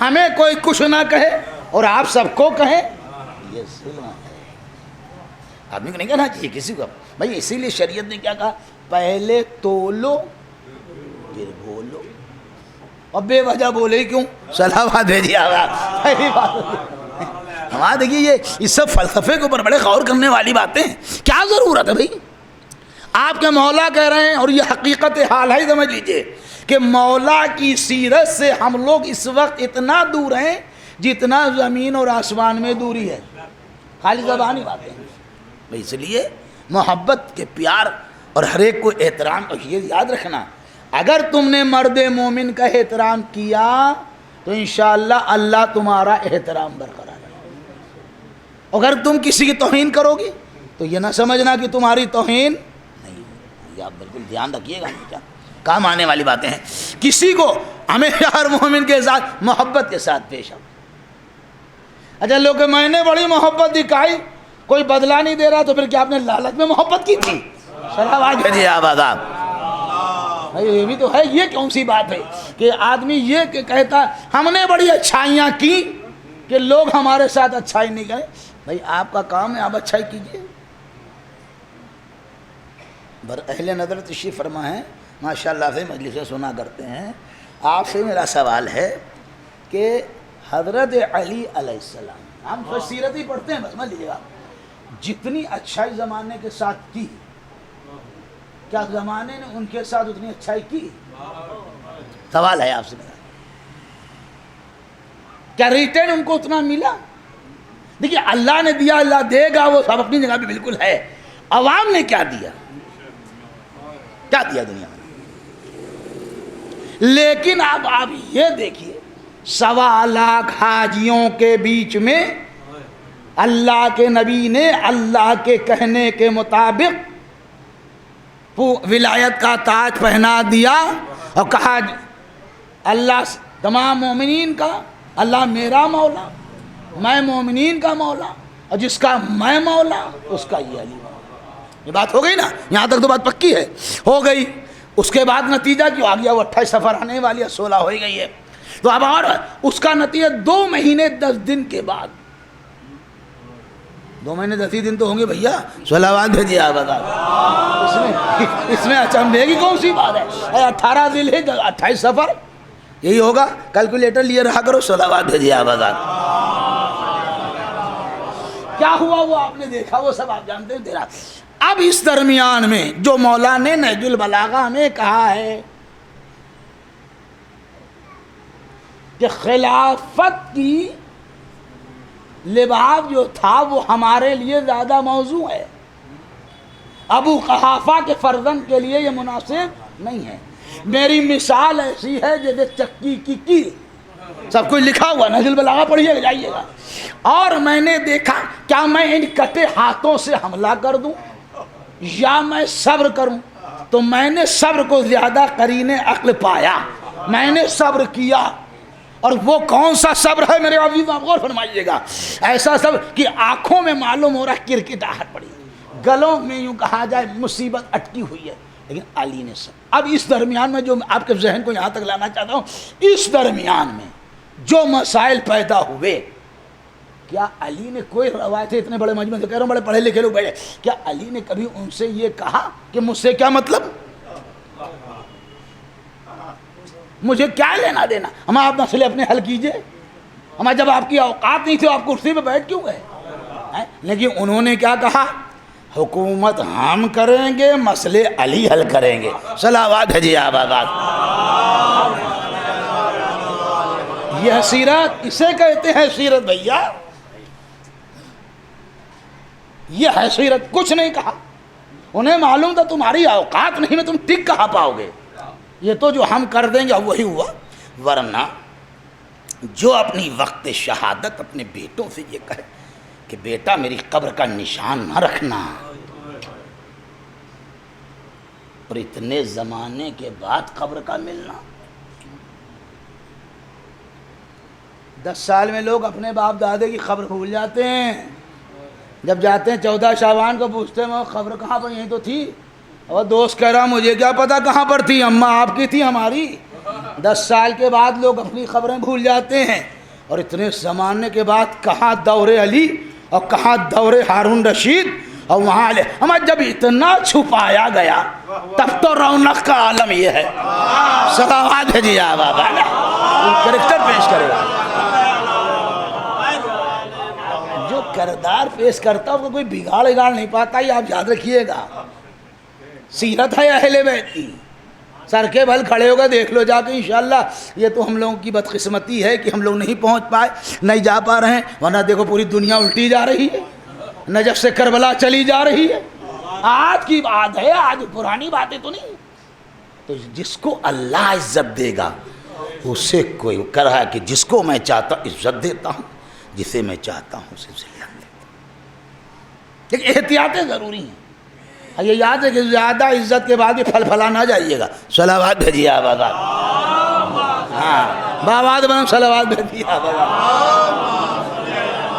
ہمیں کوئی کچھ نہ کہے اور آپ سب کو کہیں، یہ ظلم ہے. آدمی کو نہیں کہنا چاہیے کسی کو. بھئی اسی لیے شریعت نے کیا کہا؟ پہلے تولو پھر بولو. اور بے وجہ بولے کیوں؟ صلوات بھیجیے آپ. پہلی بات ہمارا دیکھیے، یہ اس سب فلسفے کے اوپر بڑے غور کرنے والی باتیں ہیں. کیا ضرورت ہے بھئی؟ آپ کے مولا کہہ رہے ہیں، اور یہ حقیقت حال ہے، سمجھ لیجئے کہ مولا کی سیرت سے ہم لوگ اس وقت اتنا دور ہیں جتنا زمین اور آسمان میں دوری ہے. خالی زبانی باتیں ہیں. اس لیے محبت کے پیار اور ہر ایک کو احترام. اور یہ یاد رکھنا، اگر تم نے مرد مومن کا احترام کیا تو انشاءاللہ اللہ تمہارا احترام برقرار ہے. اگر تم کسی کی توہین کرو گی تو یہ نہ سمجھنا کہ تمہاری توہین نہیں. یہ آپ بالکل دھیان رکھیے گا، کام آنے والی باتیں ہیں. کسی کو ہمیں ہر مومن کے ساتھ محبت کے ساتھ پیش آؤ. اچھا لوگ میں نے بڑی محبت دکھائی، کوئی بدلہ نہیں دے رہا، تو پھر کیا آپ نے لالچ میں محبت کی تھی؟ صلوات بھیجیے آباد. یہ بھی تو ہے. یہ کون سی بات ہے کہ آدمی یہ کہتا ہم نے بڑی اچھائیاں کی کہ لوگ ہمارے ساتھ اچھائی نہیں کریں. بھائی آپ کا کام ہے، آپ اچھائی کیجئے. اہل نظر تشریف فرما ہے، ماشاءاللہ سے مجلسیں سنا کرتے ہیں. آپ سے میرا سوال ہے کہ حضرت علی علیہ السلام، ہم سیرت ہی پڑھتے ہیں بس، سمجھ لیجیے آپ، جتنی اچھائی زمانے کے ساتھ کی، کیا زمانے نے ان کے ساتھ اتنی اچھائی کی؟ سوال ہے آپ سے میرا. کیا ریٹرن ان کو اتنا ملا؟ دیکھیے اللہ نے دیا، اللہ دے گا، وہ سب اپنی جگہ بھی بالکل ہے. عوام نے کیا دیا؟ کیا دیا دنیا میں؟ لیکن اب آپ یہ دیکھیے، 1.25 لاکھ حاجیوں کے بیچ میں اللہ کے نبی نے اللہ کے کہنے کے مطابق ولایت کا تاج پہنا دیا اور کہا اللہ تمام مومنین کا، اللہ میرا مولا، میں مومنین کا مولا، اور جس کا میں مولا اس کا یہ علی مولا. یہ بات ہو گئی نا؟ یہاں تک تو بات پکی ہے، ہو گئی. اس کے بعد نتیجہ کیوں آ گیا؟ وہ 28 سفر آنے والی ہے، 16 ہو گئی ہے. تو اب اور اس کا نتیجہ 2 مہینے 10 دن کے بعد، 2 مہینے 10 دن تو ہوں گے بھیا. صلوات بھیجیے آپ. اس میں اچنبھے کی کون سی بات ہے؟ 18 دن ہے، 28 سفر، یہی ہوگا. کیلکولیٹر لیے رہا کرو. صلوات بھیجیے آپ. کیا ہوا وہ آپ نے دیکھا، وہ سب آپ جانتے ہیں. تیرا اب اس درمیان میں جو مولا نے نہج البلاغہ میں کہا ہے کہ خلافت کی لباس جو تھا وہ ہمارے لیے زیادہ موزوں ہے، ابو قحافہ کے فرزند کے لیے یہ مناسب نہیں ہے۔ میری مثال ایسی ہے جیسے چکی کی کیل، سب کچھ لکھا ہوا نہج البلاغہ پڑھیے گا، جائیے گا۔ اور میں نے دیکھا کیا میں ان کٹے ہاتھوں سے حملہ کر دوں یا میں صبر کروں؟ تو میں نے صبر کو زیادہ قرین عقل پایا، میں نے صبر کیا۔ اور وہ کون سا صبر ہے میرے عزیز، آپ غور فرمائیے گا، ایسا صبر کہ آنکھوں میں معلوم ہو رہا ہے کرکٹاہٹ پڑی، گلوں میں یوں کہا جائے مصیبت اٹکی ہوئی ہے، لیکن علی نے صبر۔ اب اس درمیان میں جو آپ کے ذہن کو یہاں تک لانا چاہتا ہوں، اس درمیان میں جو مسائل پیدا ہوئے، کیا علی نے کوئی روایت اتنے بڑے مجمع سے کہہ رہا ہوں، بڑے پڑھے لکھے لوگ بیٹھے، کیا علی نے کبھی ان سے یہ کہا کہ مجھ سے کیا مطلب، مجھے کیا لینا دینا، ہم آپ مسئلے اپنے حل کیجئے، ہمیں جب آپ کی اوقات نہیں تھی آپ کرسی پہ بیٹھ کیوں گئے؟ لیکن انہوں نے کیا کہا، حکومت ہم کریں گے، مسئلے علی حل کریں گے۔ صلوات ہے جی آباد۔ یہ سیرت، اسے کہتے ہیں سیرت بھیا، یہ ہے سیرت۔ کچھ نہیں کہا، انہیں معلوم تھا تمہاری اوقات نہیں میں تم ٹک کہاں پاؤ گے، یہ تو جو ہم کر دیں گے وہی ہوا۔ ورنہ جو اپنی وقت شہادت اپنے بیٹوں سے یہ کہے کہ بیٹا میری قبر کا نشان نہ رکھنا، اور اتنے زمانے کے بعد قبر کا ملنا، 10 سال میں لوگ اپنے باپ دادے کی خبر بھول جاتے ہیں، جب جاتے ہیں 14 شعبان کو پوچھتے ہیں وہ خبر کہاں پر، یہیں تو تھی، اور دوست کہہ رہا مجھے کیا پتا کہاں پر تھی، اماں آپ کی تھی ہماری۔ 10 سال کے بعد لوگ اپنی خبریں بھول جاتے ہیں، اور اتنے زمانے کے بعد کہاں دور علی اور کہاں دور ہارون رشید، اور وہاں ہمیں جب اتنا چھپایا گیا تب تو رونق کا عالم یہ ہے۔ صلوات ہے جی بابا، کریکٹر پیش کرے گا، جو کردار پیش کرتا ہے وہ کوئی بگاڑ نہیں پاتا، یہ آپ یاد رکھیے گا۔ سیرت ہے اہل بیت کی، سر کے بل کھڑے ہوگا، دیکھ لو جا کے انشاءاللہ۔ یہ تو ہم لوگوں کی بدقسمتی ہے کہ ہم لوگ نہیں پہنچ پائے، نہیں جا پا رہے ہیں، ورنہ دیکھو پوری دنیا الٹی جا رہی ہے، نجف سے کربلا چلی جا رہی ہے، آج کی بات ہے، آج پرانی باتیں تو نہیں۔ تو جس کو اللہ عزت دے گا اسے کوئی کر رہا ہے کہ جس کو میں چاہتا ہوں عزت دیتا ہوں، جسے میں چاہتا ہوں اسے ذلت دیتا ہوں، لیکن احتیاطیں ضروری ہیں۔ یہ یاد ہے کہ زیادہ عزت کے بعد بھی پھل پھلا نہ جائیے گا۔ صلوات بھیجیے آباد، ہاں باباد بنام صلوات بھیجیے آباد۔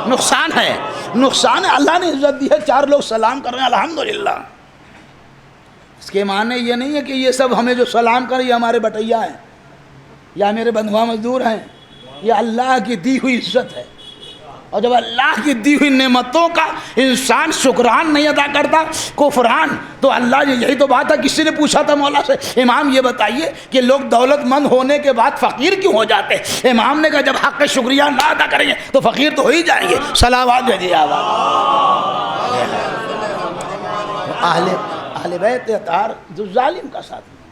نقصان ہے، نقصان ہے، اللہ نے عزت دی ہے، 4 لوگ سلام کر رہے ہیں الحمدللہ، اس کے معنی یہ نہیں ہے کہ یہ سب ہمیں جو سلام کر یہ ہمارے بٹیا ہیں یا میرے بندھوا مزدور ہیں، یہ اللہ کی دی ہوئی عزت ہے۔ اور جب اللہ کی دی ہوئی نعمتوں کا انسان شکران نہیں ادا کرتا، کفران، تو اللہ یہی تو بات ہے۔ کسی نے پوچھا تھا مولا سے، امام یہ بتائیے کہ لوگ دولت مند ہونے کے بعد فقیر کیوں ہو جاتے ہیں؟ امام نے کہا جب حق کا شکریہ نہ ادا کریں گے تو فقیر تو ہو ہی جائیں گے۔ صلوات بھیجیے آواز۔ اہل بیت اطہار جو ظالم کا ساتھ نہیں،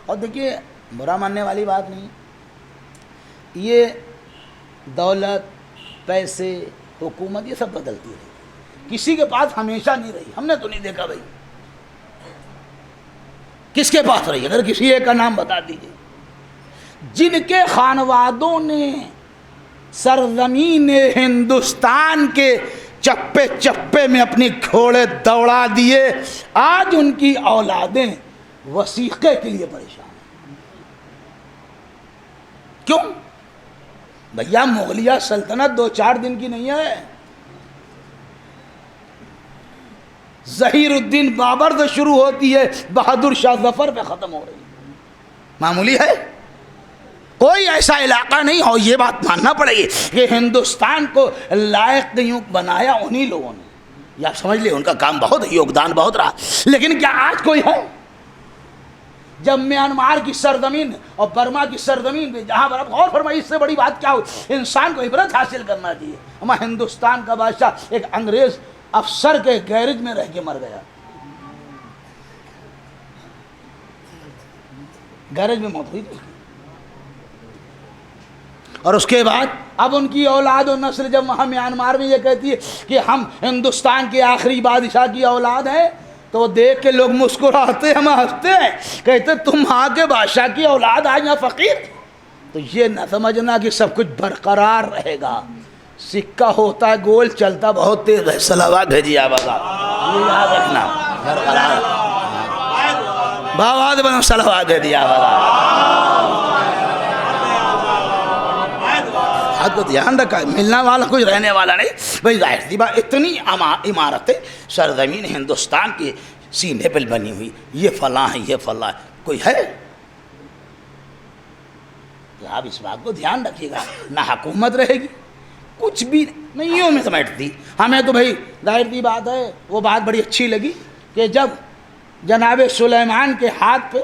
اور دیکھیے برا ماننے والی بات نہیں، یہ دولت، پیسے، حکومت یہ سب بدلتی رہی، کسی کے پاس ہمیشہ نہیں رہی، ہم نے تو نہیں دیکھا بھائی کس کے پاس رہی، اگر کسی ایک کا نام بتا دیجیے۔ جن کے خانوادوں نے سرزمین ہندوستان کے چپے چپے میں اپنی گھوڑے دوڑا دیے، آج ان کی اولادیں وثیقے کے لیے پریشان ہیں۔ کیوں؟ بھیا مغلیہ سلطنت 2-4 دن کی نہیں ہے، ظہیر الدین بابر سے شروع ہوتی ہے، بہادر شاہ ظفر پہ ختم ہو رہی ہے، معمولی ہے؟ کوئی ایسا علاقہ نہیں ہو، یہ بات ماننا پڑے گی کہ ہندوستان کو لائق یوں بنایا انہی لوگوں نے، یا سمجھ لیں ان کا کام بہت ہے، یوگدان بہت رہا، لیکن کیا آج کوئی ہے؟ جب میانمار کی سرزمین اور برما کی سرزمین پہ جہاں پر، اب غور فرمائیے اس سے بڑی بات کیا ہو، انسان کو عبرت حاصل کرنا چاہیے۔ ہمارا ہندوستان کا بادشاہ ایک انگریز افسر کے گیرج میں رہ کے مر گیا، گیرج میں موت ہوئی تھی، اور اس کے بعد اب ان کی اولاد و نسل جب وہاں میانمار میں یہ کہتی ہے کہ ہم ہندوستان کے آخری بادشاہ کی اولاد ہیں تو وہ دیکھ کے لوگ مسکراتے ہیں، ہم ہنستے ہیں، کہتے تم وہاں کے بادشاہ کی اولاد آج یہاں فقیر۔ تو یہ نہ سمجھنا کہ سب کچھ برقرار رہے گا، سکہ ہوتا ہے گول، چلتا بہت تیز ہے۔ صلوات بھیجیے آپ آقا، یہ یاد رکھنا برقرار باواد بنا، صلوات بھیجیے آپ آقا۔ بات کو دھیان رکھا، ملنا والا کچھ رہنے والا نہیں بھائی، ظاہر سی بات اتنی عمارتیں سرزمین ہندوستان کی سینے پر بنی ہوئی، یہ فلاں ہے یہ فلاں ہے، کوئی ہے؟ آپ اس بات کو دھیان رکھیے گا، نہ حکومت رہے گی، کچھ بھی نہیں یوں میں سمجھتی۔ ہمیں تو بھائی ظاہر سی بات ہے، وہ بات بڑی اچھی لگی کہ جب جناب سلیمان کے ہاتھ پہ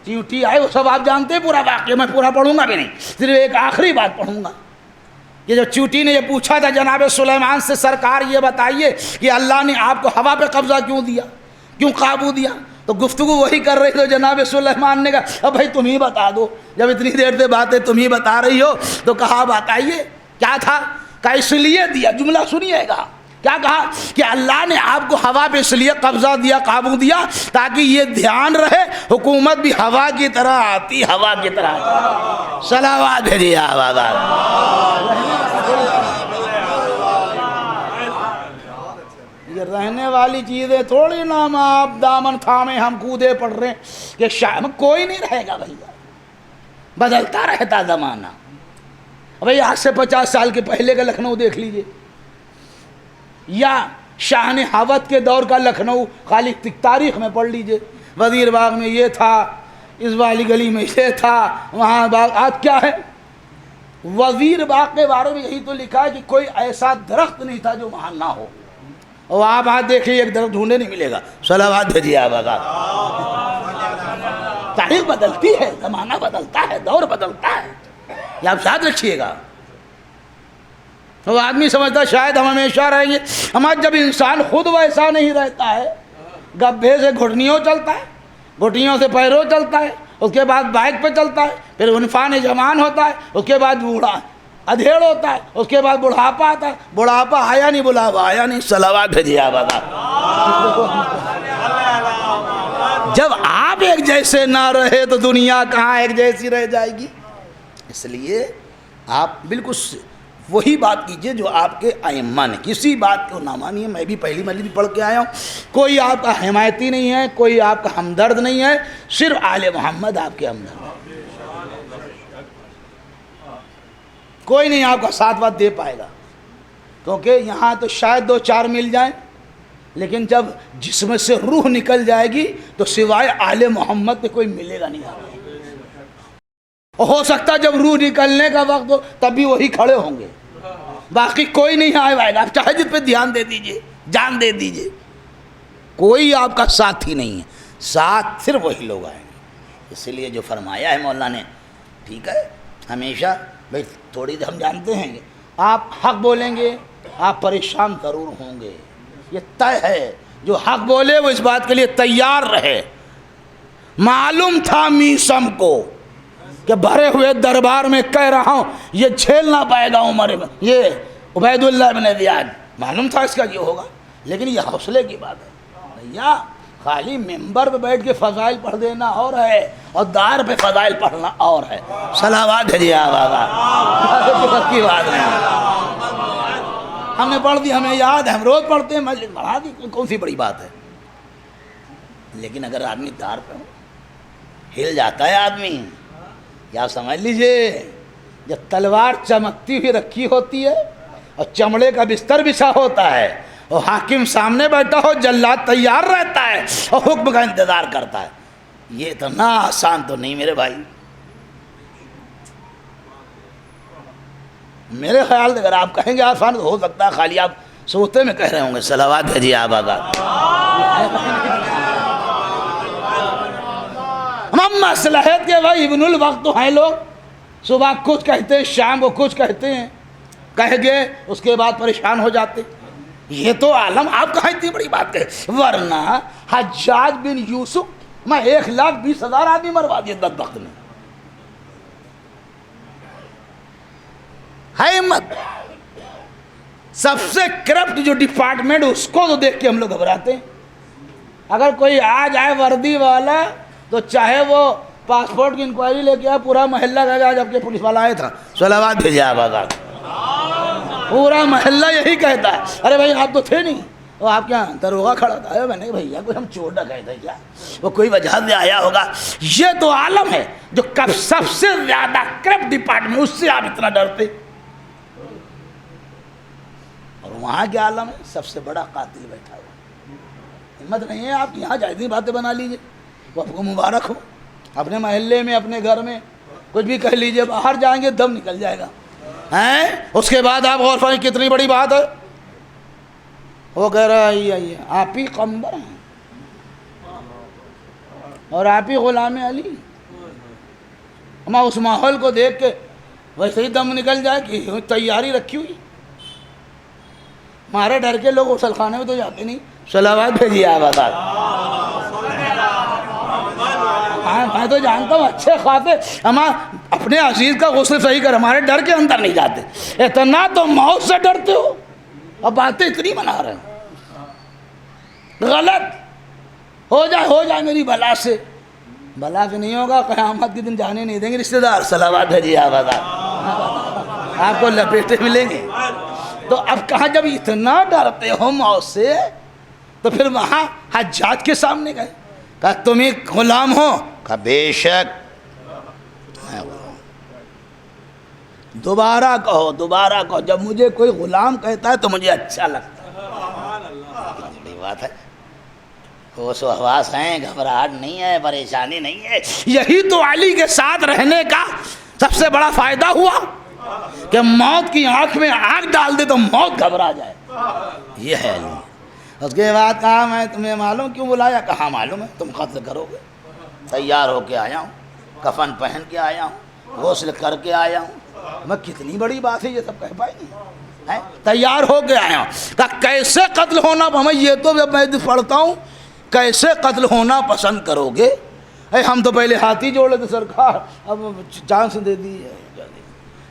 چیوٹی آئے، وہ سب آپ جانتے ہیں پورا واقعہ، میں پورا پڑھوں گا بھی نہیں، صرف ایک آخری بات پڑھوں گا کہ جب چیوٹی نے یہ پوچھا تھا جناب سلیمان سے، سرکار یہ بتائیے کہ اللہ نے آپ کو ہوا پہ قبضہ کیوں دیا، کیوں قابو دیا؟ تو گفتگو وہی کر رہی تو جناب سلیمان نے کہا اب بھائی تم ہی بتا دو، جب اتنی دیر سے باتیں تم ہی بتا رہی ہو تو کہا بتائیے کیا تھا؟ کہ اس لیے دیا، جملہ سنیے گا، کیا کہا کہ اللہ نے آپ کو ہوا پہ اس لیے قبضہ دیا، قابو دیا تاکہ یہ دھیان رہے حکومت بھی ہوا کی طرح آتی، ہوا کی طرح آتی۔ صلوات بھیجیے آباد۔ یہ رہنے والی چیزیں تھوڑی نا ہم آپ دامن تھامے ہم کودے پڑ رہے ہیں کہ شاید کوئی نہیں رہے گا بھیا، بدلتا رہتا زمانہ۔ بھئی آج سے 50 سال کے پہلے کا لکھنؤ دیکھ لیجئے، یا شاہ حوت کے دور کا لکھنؤ، خالی تاریخ میں پڑھ لیجئے، وزیر باغ میں یہ تھا، اس والی گلی میں یہ تھا، وہاں باغ، آج کیا ہے؟ وزیر باغ کے بارے میں یہی تو لکھا ہے کہ کوئی ایسا درخت نہیں تھا جو وہاں نہ ہو، اور آپ آج دیکھیے ایک درخت ڈھونڈے نہیں ملے گا۔ صلوات بھیجیے آپ آقا۔ تاریخ بدلتی ہے، زمانہ بدلتا ہے، دور بدلتا ہے، یہ آپ یاد رکھیے گا۔ وہ آدمی سمجھتا شاید ہم ہمیشہ رہیں گے، ہمارا جب انسان خود ویسا نہیں رہتا ہے، گبھے سے گھٹنیوں چلتا ہے، گھٹنیوں سے پیروں چلتا ہے، اس کے بعد بائک پہ چلتا ہے، پھر عنفان جوان ہوتا ہے، اس کے بعد بوڑھا ادھیڑ ہوتا ہے، اس کے بعد بڑھاپا آتا ہے، بڑھاپا آیا نہیں، بلاوا آیا نہیں۔ صلوات بھیجیے آپ آقا۔ جب آپ ایک جیسے نہ رہے تو دنیا کہاں ایک جیسی رہ جائے گی؟ اس لیے آپ بالکل وہی بات کیجئے جو آپ کے ائمہ نے، کسی بات کو نہ مانیے۔ میں بھی پہلی مجلس بھی پڑھ کے آیا ہوں، کوئی آپ کا حمایتی نہیں ہے، کوئی آپ کا ہمدرد نہیں ہے، صرف آل محمد آپ کے ہمدرد ہے، کوئی نہیں آپ کا ساتھ وات دے پائے گا، کیونکہ یہاں تو شاید 2-4 مل جائیں، لیکن جب جسم سے روح نکل جائے گی تو سوائے آل محمد کے کوئی ملے گا نہیں آپ کو۔ ہو سکتا جب روح نکلنے کا وقت ہو تب بھی وہی کھڑے ہوں گے، باقی کوئی نہیں آئے گا، آپ چاہے جس پہ دھیان دے دیجئے، جان دے دیجئے، کوئی آپ کا ساتھی نہیں ہے، ساتھ صرف وہی لوگ آئیں گے۔ اس لیے جو فرمایا ہے مولا نے، ٹھیک ہے، ہمیشہ بھائی تھوڑی ہم جانتے ہیں کہ آپ حق بولیں گے آپ پریشان ضرور ہوں گے، یہ طے ہے، جو حق بولے وہ اس بات کے لیے تیار رہے۔ معلوم تھا میسم کو کہ بھرے ہوئے دربار میں کہہ رہا ہوں یہ جھیل نہ پائے گا عمر، یہ عبید اللہ بن زیاد، معلوم تھا اس کا یہ ہوگا، لیکن یہ حوصلے کی بات ہے بھیا۔ خالی ممبر پہ بیٹھ کے فضائل پڑھ دینا اور ہے، اور دار پہ فضائل پڑھنا اور ہے۔ صلوات بھیجیے آپ آقا کی بات نہیں، ہم نے پڑھ دی، ہمیں یاد ہے، ہم روز پڑھتے ہیں، مجلس بڑھا دی، کون سی بڑی بات ہے۔ لیکن اگر آدمی دار پہ ہو، ہل جاتا ہے آدمی، یا سمجھ لیجئے جب تلوار چمکتی ہوئی رکھی ہوتی ہے اور چمڑے کا بستر بچھا ہوتا ہے اور حاکم سامنے بیٹھا ہو، جلاد تیار رہتا ہے اور حکم کا انتظار کرتا ہے، یہ اتنا آسان تو نہیں میرے بھائی۔ میرے خیال سے اگر آپ کہیں گے آسان تو ہو سکتا ہے خالی آپ سوتے میں کہہ رہے ہوں گے۔ صلوات بھیجیے آپ آقا۔ ہم مصلحت کے بھائی ابن الوقت تو ہیں لوگ، صبح کچھ کہتے ہیں شام کو کچھ کہتے ہیں، کہہ گئے اس کے بعد پریشان ہو جاتے، یہ تو عالم آپ کہاں اتنی بڑی بات ہے۔ ورنہ حجاج بن یوسف میں 1,20,000 آدمی مروا دیے بدبخت نے، ہے ہمت. سب سے کرپٹ جو ڈپارٹمنٹ اس کو تو دیکھ کے ہم لوگ گھبراتے ہیں. اگر کوئی آ جائے وردی والا تو چاہے وہ پاسپورٹ کی انکوائری لے کے آئے, پورا محلہ کہے گا جب کہ پولیس والا آیا تھا صلوات بھیجے آباد, پورا محلہ یہی کہتا ہے ارے بھائی آپ تو تھے نہیں, وہ آپ کیا دروغہ کھڑا تھا. میں نے بھیا کوئی ہم چور نہ کہتے کیا, وہ کوئی وجہ سے آیا ہوگا. یہ تو عالم ہے جو سب سے زیادہ کرپٹ ڈپارٹمنٹ, اس سے آپ اتنا ڈرتے. اور وہاں کیا عالم ہے, سب سے بڑا قاتل بیٹھا ہوا. ہمت نہیں ہے آپ یہاں جائزی باتیں بنا لیجئے, وہ آپ کو مبارک ہو. اپنے محلے میں اپنے گھر میں کچھ بھی کہہ لیجئے, باہر جائیں گے دم نکل جائے گا. اس کے بعد آپ غور فرمائیں کتنی بڑی بات ہے. وہ کہہ رہا ہے آپ ہی قمبر ہیں اور آپ ہی غلام علی. ہمیں اس ماحول کو دیکھ کے ویسے ہی دم نکل جائے کہ تیاری رکھی ہوئی. ہمارے ڈر کے لوگ غسل خانے میں تو جاتے نہیں. صلوات بھیجیے آپ بتا. میں تو جانتا ہوں اچھے خاصے ہم اپنے عزیز کا غسل صحیح کر, ہمارے ڈر کے اندر نہیں جاتے. اتنا تو موت سے ڈرتے ہو, اب باتیں اتنی بنا رہے ہیں. غلط ہو جائے میری بلا سے نہیں ہوگا. قیامت کے دن جانے نہیں دیں گے رشتہ دار. صلوات بھیجیے آپ بتا, آپ کو لپیٹے ملیں گے. تو اب کہاں جب اتنا ڈرتے ہو موت سے, تو پھر وہاں حجاج کے سامنے گئے, کہا تم ایک غلام ہو, کہا بے شک. دوبارہ کہو, جب مجھے کوئی غلام کہتا ہے تو مجھے اچھا لگتا ہے. بڑی بات ہے. ہوش و حواس ہیں, گھبراہٹ نہیں ہے, پریشانی نہیں ہے. یہی تو علی کے ساتھ رہنے کا سب سے بڑا فائدہ ہوا کہ موت کی آنکھ میں آنکھ ڈال دے تو موت گھبرا جائے. یہ ہے علی. اس کے بعد کہا میں تمہیں معلوم کیوں بلایا, کہاں معلوم ہے تم قتل کرو گے. تیار ہو کے آیا ہوں, کفن پہن کے آیا ہوں, غسل کر کے آیا ہوں. میں کتنی بڑی بات ہے, یہ سب کہہ پائے نہیں. تیار ہو کے آیا ہوں. کہا کیسے قتل ہونا, ہمیں یہ تو جب میں پڑھتا ہوں کیسے قتل ہونا پسند کرو گے. ہم تو پہلے ہاتھی جوڑے تھے سرکار, اب چانس دے دی ہے.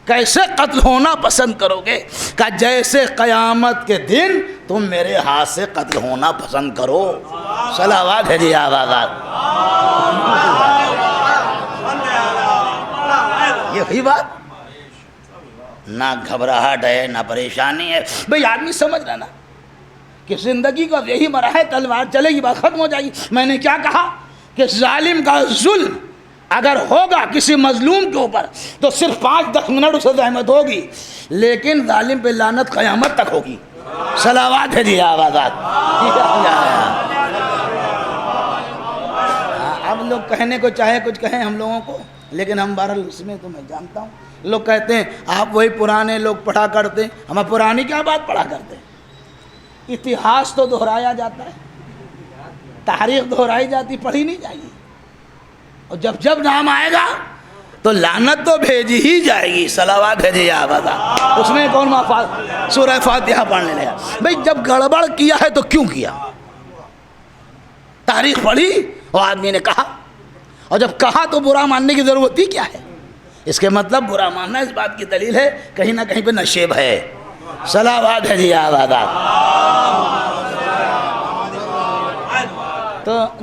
کیسے قتل ہونا پسند کرو گے, کہ جیسے قیامت کے دن تم میرے ہاتھ سے قتل ہونا پسند کرو. صلوات ہے جی آباد. یہی بات, نہ گھبراہٹ ہے نہ پریشانی ہے. بھئی آدمی سمجھ رہا نا کہ زندگی کا یہی مرحلہ, تلوار چلے گی بات ختم ہو جائے گی. میں نے کیا کہا کہ ظالم کا ظلم اگر ہوگا کسی مظلوم کے اوپر تو صرف 5-10 منٹ اسے زحمت ہوگی, لیکن ظالم پہ لعنت قیامت تک ہوگی. صلوات ہے جی آبادات. اب لوگ کہنے کو چاہے کچھ کہیں ہم لوگوں کو, لیکن ہم بہرحال اس میں تو میں جانتا ہوں. لوگ کہتے ہیں آپ وہی پرانے لوگ پڑھا کرتے ہیں. ہم پرانی کیا بات پڑھا کرتے ہیں, اتہاس تو دہرایا جاتا ہے, تاریخ دہرائی جاتی, پڑھی نہیں جائے گی. اور جب نام آئے گا تو لعنت تو بھیجی ہی جائے گی. صلوات بھیجیے آپ بتا. اس میں کون سورہ فاتحہ پڑھنے لگا. بھئی جب گڑبڑ کیا ہے تو کیوں کیا, تاریخ پڑھی اور آدمی نے کہا, اور جب کہا تو برا ماننے کی ضرورت ہی کیا ہے. اس کے مطلب برا ماننا اس بات کی دلیل ہے کہیں نہ کہیں پہ نشیب ہے. صلوات بھیجیے آپ بتا.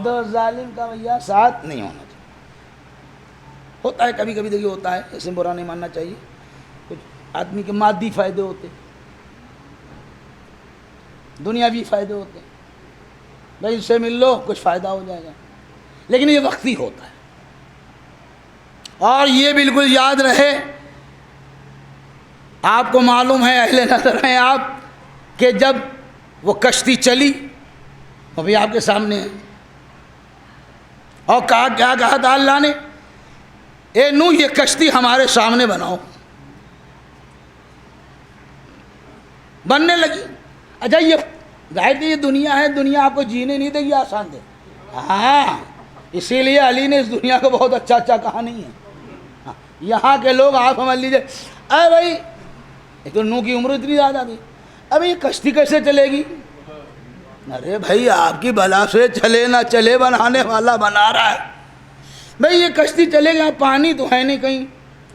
تو ظالم کا بھیا ساتھ نہیں ہونا چاہیے. ہوتا ہے کبھی کبھی, دیکھیے ہوتا ہے, ایسے برا نہیں ماننا چاہیے. کچھ آدمی کے مادی فائدے ہوتے, دنیاوی فائدے ہوتے, بھائی اس سے مل لو کچھ فائدہ ہو جائے گا, لیکن یہ وقتی ہوتا ہے. اور یہ بالکل یاد رہے, آپ کو معلوم ہے, اہل نظر ہیں آپ, کہ جب وہ کشتی چلی وہ بھی آپ کے سامنے ہے, اور کہا کیا کہا تھا اللہ نے, اے نوح یہ کشتی ہمارے سامنے بناؤ. بننے لگی. اچھا یہ ظاہر یہ دنیا ہے, دنیا آپ کو جینے نہیں دے گی آسان دے. ہاں اسی لیے علی نے اس دنیا کو بہت اچھا کہا نہیں ہے. یہاں کے لوگ آپ سمجھ لیجیے, اے بھائی ایک تو نوح کی عمر اتنی زیادہ تھی, اب یہ کشتی کیسے چلے گی. ارے بھائی آپ کی بلا سے چلے نہ چلے, بنانے والا بنا رہا ہے. بھئی یہ کشتی چلے گا, پانی تو ہے نہیں کہیں.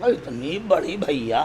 اتنی بڑی بھیا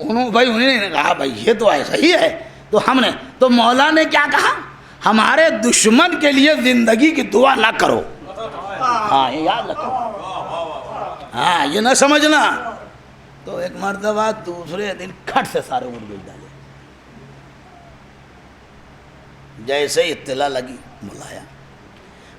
انہیں نے کہا بھائی یہ تو ایسا ہی ہے. تو ہم نے تو مولا نے کیا کہا, ہمارے دشمن کے لیے زندگی کی دعا نہ کرو. ہاں یہ یاد رکھو, ہاں یہ نہ سمجھنا. تو ایک مرتبہ دوسرے دن کھٹ سے سارے اونٹ بیچ ڈالے. جیسے اطلاع لگی بلایا,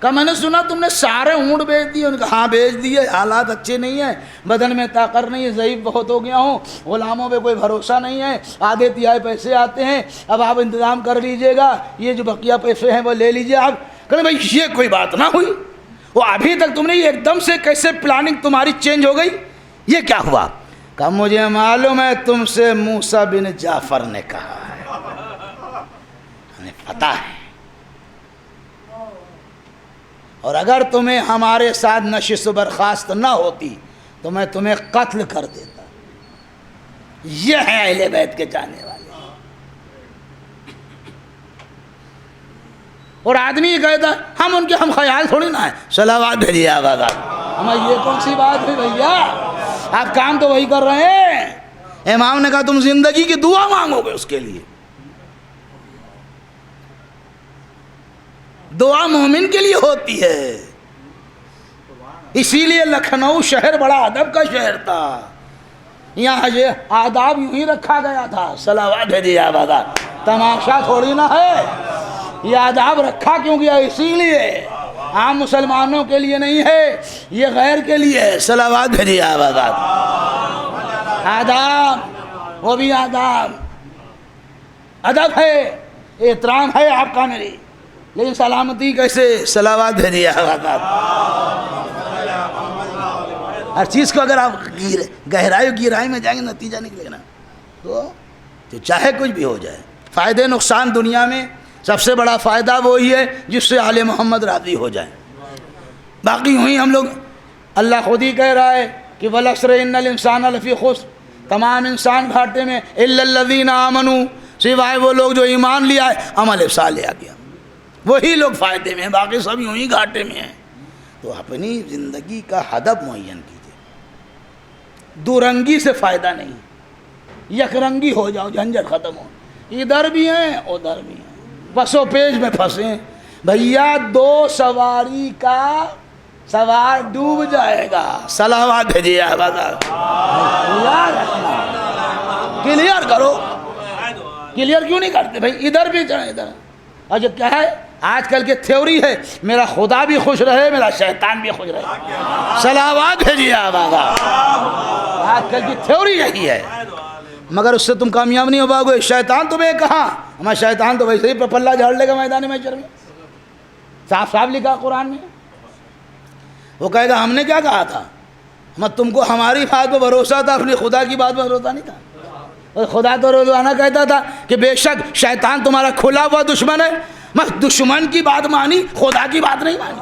کہا میں نے سنا تم نے سارے اونٹ بیچ دیے. ان کا ہاں بیچ دیے, حالات اچھے نہیں ہیں, بدن میں طاقت نہیں ہے, ضعیف بہت ہو گیا ہوں, غلاموں پہ کوئی بھروسہ نہیں ہے, آدھے تہائی پیسے آتے ہیں, اب آپ انتظام کر لیجئے گا, یہ جو بقیہ پیسے ہیں وہ لے لیجئے آپ. کہنے بھائی یہ کوئی بات نہ ہوئی, وہ ابھی تک تم نے یہ ایک دم سے کیسے پلاننگ تمہاری چینج ہو گئی, یہ کیا ہوا؟ کہ مجھے معلوم ہے تم سے موسیٰ بن جعفر نے کہا ہے, ہمیں پتہ ہے, اور اگر تمہیں ہمارے ساتھ نشست و برخاست نہ ہوتی تو میں تمہیں قتل کر دیتا. یہ ہیں اہل بیت کے جانے والے. اور آدمی یہ کہتا ہم ان کے ہم خیال تھوڑی نہ ہیں, صلوات بھیجیے آباد. ہمیں یہ کون سی بات ہے بھیا, آپ کام تو وہی کر رہے ہیں. امام نے کہا تم زندگی کی دعا مانگو گے, اس کے لیے دعا مومن کے لیے ہوتی ہے. اسی لیے لکھنؤ شہر بڑا ادب کا شہر تھا, یہاں یہ آداب یوں ہی رکھا گیا تھا. صلوات بھیجیے آباد. تماشا تھوڑی نہ ہے, یہ آداب رکھا کیوں گیا؟ اسی لیے عام مسلمانوں کے لیے نہیں ہے, یہ غیر کے لیے ہے. صلوات بھیجیے آباد. آداب وہ بھی آداب, ادب ہے, احترام ہے آپ کا میری, لیکن سلامتی کیسے؟ صلوات بھیجیے آباد. ہر چیز کو اگر آپ گہرائی میں جائیں گے نتیجہ نکلے نا, تو چاہے کچھ بھی ہو جائے. فائدے نقصان دنیا میں سب سے بڑا فائدہ وہی ہے جس سے آل محمد راضی ہو جائیں. باقی ہوئی ہم لوگ, اللہ خود ہی کہہ رہا ہے کہ وَالْعَصْرِ إِنَّ الْإِنسَانَ لَفِي خُسْرٍ, تمام انسان گھاٹے میں, إِلَّا الَّذِينَ آمَنُوا, سوائے وہ لوگ جو ایمان لیا ہے, عمل صالح کیا, وہی لوگ فائدے میں ہیں, باقی سب یوں ہی گھاٹے میں ہیں. تو اپنی زندگی کا ہدف معین کیجیے. دو رنگی سے فائدہ نہیں, یک رنگی ہو جاؤ, جھنجھٹ ختم ہو. ادھر بھی ہیں ادھر بھی ہیں, بسوں پیج میں پھنسے. بھیا دو سواری کا سوار ڈوب جائے گا. صلوات بھیجیے آباد. کلیئر کرو, کلیئر کیوں نہیں کرتے بھائی؟ ادھر بھی جائیں ادھر. اور جو کیا ہے آج کل کے تھیوری ہے, میرا خدا بھی خوش رہے میرا شیطان بھی خوش رہے. صلوات بھیجیے آباد. آج کل کی تھیوری یہی ہے, مگر اس سے تم کامیاب نہیں ہو پاؤ گے. شیطان تمہیں کہاں, ہمارا شیطان تو ویسے ہی پلہ جھاڑ لے گا میدان محشر میں. صاف صاف لکھا قرآن میں. وہ کہے گا ہم نے کیا کہا تھا, تم کو ہماری بات پہ بھروسہ تھا, اپنی خدا کی بات پہ بھروسہ نہیں تھا. اور خدا تو روزانہ کہتا تھا کہ بے شک شیطان تمہارا کھلا ہوا دشمن ہے. دشمن کی بات مانی, خدا کی بات نہیں مانی,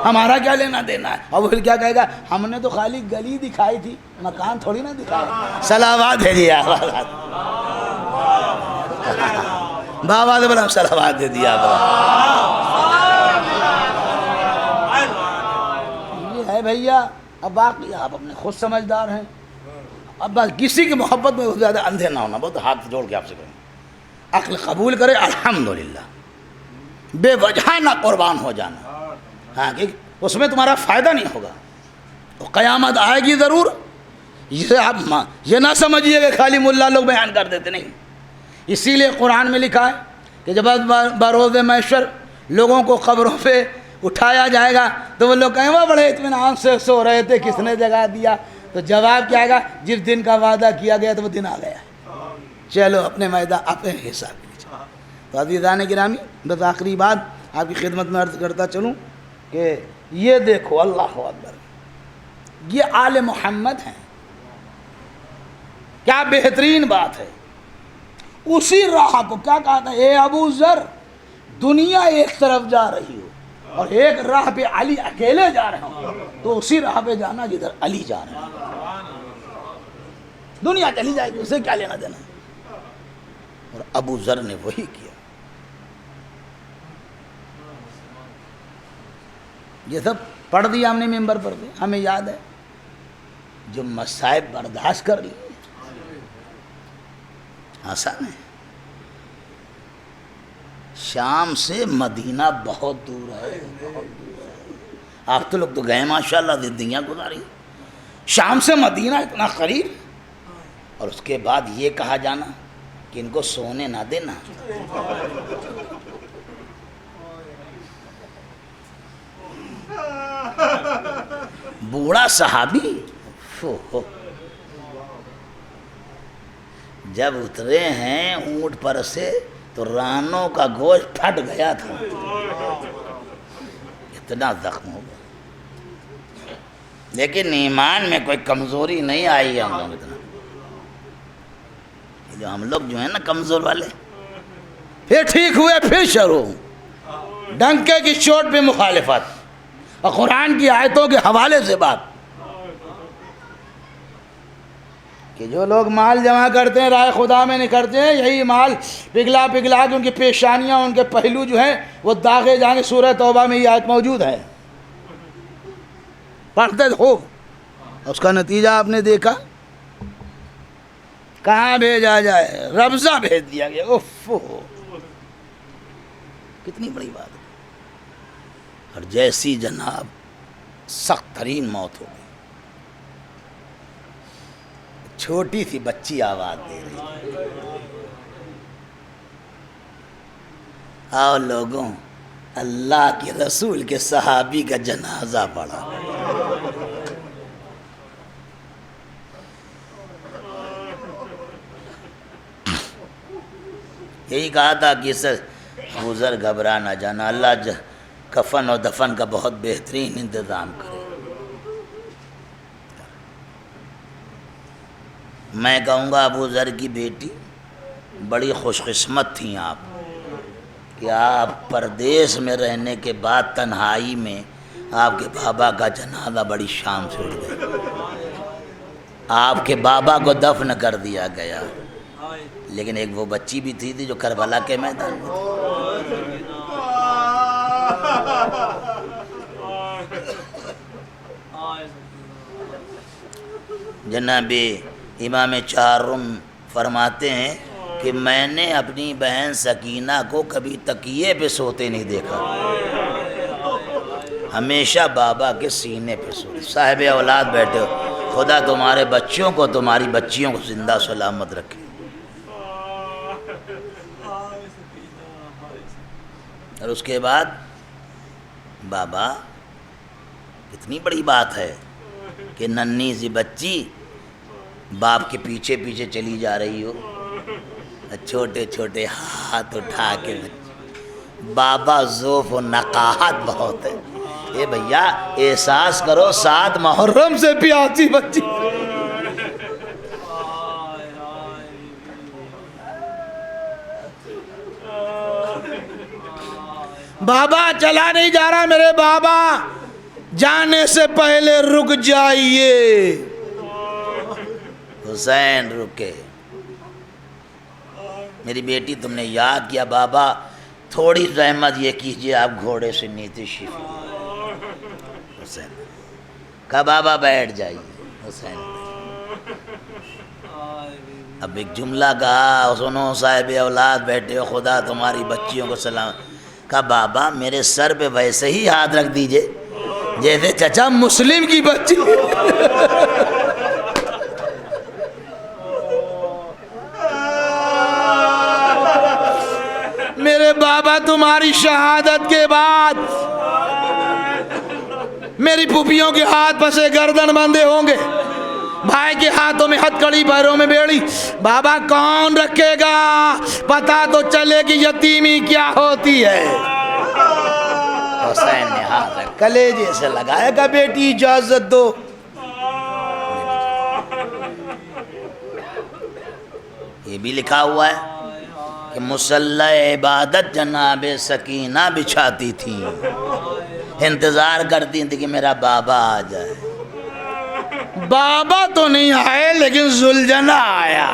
ہمارا کیا لینا دینا ہے. اور وہ پھر کیا کہے گا, ہم نے تو خالی گلی دکھائی تھی, مکان تھوڑی نہ دکھایا. صلوات بھیجیے آباد. بابا سے بلا صلوات دے دیا یہ ہے بھیا. اب باقی آپ اپنے خود سمجھدار ہیں. اب بس کسی کی محبت میں بہت زیادہ اندھے نہ ہونا, بہت ہاتھ جوڑ کے آپ سے کہیں, عقل قبول کرے الحمدللہ, بے وجہ نہ قربان ہو جانا. ہاں کہ اس میں تمہارا فائدہ نہیں ہوگا. تو قیامت آئے گی ضرور. اسے آپ یہ نہ سمجھیے کہ خالی ملا لوگ بیان کر دیتے, نہیں. اسی لیے قرآن میں لکھا ہے کہ جب بروز محشر لوگوں کو قبروں پہ اٹھایا جائے گا تو وہ لوگ کہیں وہ بڑے اطمینان سے سو رہے تھے, کس نے جگا دیا؟ تو جواب کیا آئے گا, جس دن کا وعدہ کیا گیا تو وہ دن آ گیا. چلو اپنے میدان اپنے حساب کیجیے. تو عزیزان گرامی, بس آخری بات آپ کی خدمت میں عرض کرتا چلوں کہ یہ دیکھو, اللہ اکبر, یہ آل محمد ہیں. کیا بہترین بات ہے. اسی راہ کو کیا کہا تھا, اے ابو ذر, دنیا ایک طرف جا رہی ہو اور ایک راہ پہ علی اکیلے جا رہے ہوں, تو اسی راہ پہ جانا جدھر علی جا رہے ہیں. دنیا چلی جائے گی, اسے کیا لینا دینا. اور ابو ذر نے وہی کیا. یہ سب پڑھ دیا ہم نے ممبر پر بھی, ہمیں یاد ہے جو مصائب برداشت کر لی, آسان ہے؟ شام سے مدینہ بہت دور ہے، آپ تو لوگ تو گئے ماشاءاللہ زندگیاں گزاری، شام سے مدینہ اتنا قریب، اور اس کے بعد یہ کہا جانا کہ ان کو سونے نہ دینا۔ بوڑھا صحابی جب اترے ہیں اونٹ پر سے تو رانوں کا گوشت پھٹ گیا تھا، اتنا زخم ہو گیا، لیکن ایمان میں کوئی کمزوری نہیں آئی ہے ہم لوگ اتنا۔ جو ہم لوگ جو ہیں نا کمزور والے، پھر ٹھیک ہوئے، پھر شروع ڈنکے کی چوٹ پہ مخالفت اور قرآن کی آیتوں کے حوالے سے بات کہ جو لوگ مال جمع کرتے ہیں رائے خدا میں نہیں کرتے ہیں، یہی مال پگھلا پگھلا کے ان کی پیشانیاں، ان کے پہلو جو ہیں وہ داغے جانے۔ سورہ توبہ میں یہ آیت موجود ہے، پڑھتے ہو۔ اس کا نتیجہ آپ نے دیکھا، کہاں بھیجا جائے، ربضہ بھیج دیا گیا۔ اوف، کتنی بڑی بات ہے۔ اور جیسی جناب سخت ترین موت ہو گئی، چھوٹی سی بچی آواز دے رہی تھی، آؤ لوگوں اللہ کے رسول کے صحابی کا جنازہ پڑا۔ یہی کہا تھا کہ سر گزر گھبرا نہ جانا، اللہ کفن اور دفن کا بہت بہترین انتظام کرے۔ میں کہوں گا ابو ذر کی بیٹی بڑی خوش قسمت تھیں آپ کہ آپ پردیس میں رہنے کے بعد تنہائی میں آپ کے بابا کا جنازہ بڑی شام سے اٹھ گیا، آپ کے بابا کو دفن کر دیا گیا، لیکن ایک وہ بچی بھی تھی جو کربلا کے میدان میں تھی۔ جناب امام چہارم فرماتے ہیں کہ میں نے اپنی بہن سکینہ کو کبھی تکیے پہ سوتے نہیں دیکھا، ہمیشہ بابا کے سینے پہ سوتے۔ صاحب اولاد بیٹھے ہو، خدا تمہارے بچوں کو، تمہاری بچیوں کو زندہ سلامت رکھے۔ اور اس کے بعد بابا، کتنی بڑی بات ہے کہ ننھی سی بچی باپ کے پیچھے پیچھے چلی جا رہی ہو، چھوٹے چھوٹے ہاتھ اٹھا کے، بابا ذوف و نقاہت بہت ہے۔ اے بھیا احساس کرو، 7 محرم سے پیاسی بچی، بابا چلا نہیں جا رہا، میرے بابا جانے سے پہلے رک جائیے۔ حسین رکے، میری بیٹی تم نے یاد کیا، بابا تھوڑی رحمت یہ کیجئے آپ گھوڑے سے نیچے شفی۔ حسین کہا بابا بیٹھ جائیے، حسین اب ایک جملہ کہا، سنو صاحب اولاد بیٹھے ہو، خدا تمہاری بچیوں کو سلام۔ کہا بابا میرے سر پہ ویسے ہی ہاتھ رکھ دیجئے جیسے چچا مسلم کی بچی۔ میرے بابا تمہاری شہادت کے بعد میری پھوپھیوں کے ہاتھ پسے گردن بندھے ہوں گے، بھائی کے ہاتھوں میں ہتکڑی، پیروں میں بیڑی، بابا کون رکھے گا؟ پتا تو چلے کہ یتیمی کیا ہوتی ہے۔ حسین نے ہاتھ رکھ کلیجے سے لگایا کہ بیٹی اجازت دو۔ یہ بھی لکھا ہوا ہے کہ مصلی عبادت جناب سکینہ بچھاتی تھی، انتظار کرتی تھی کہ میرا بابا آ جائے۔ بابا تو نہیں آئے لیکن ذوالجنہ آیا۔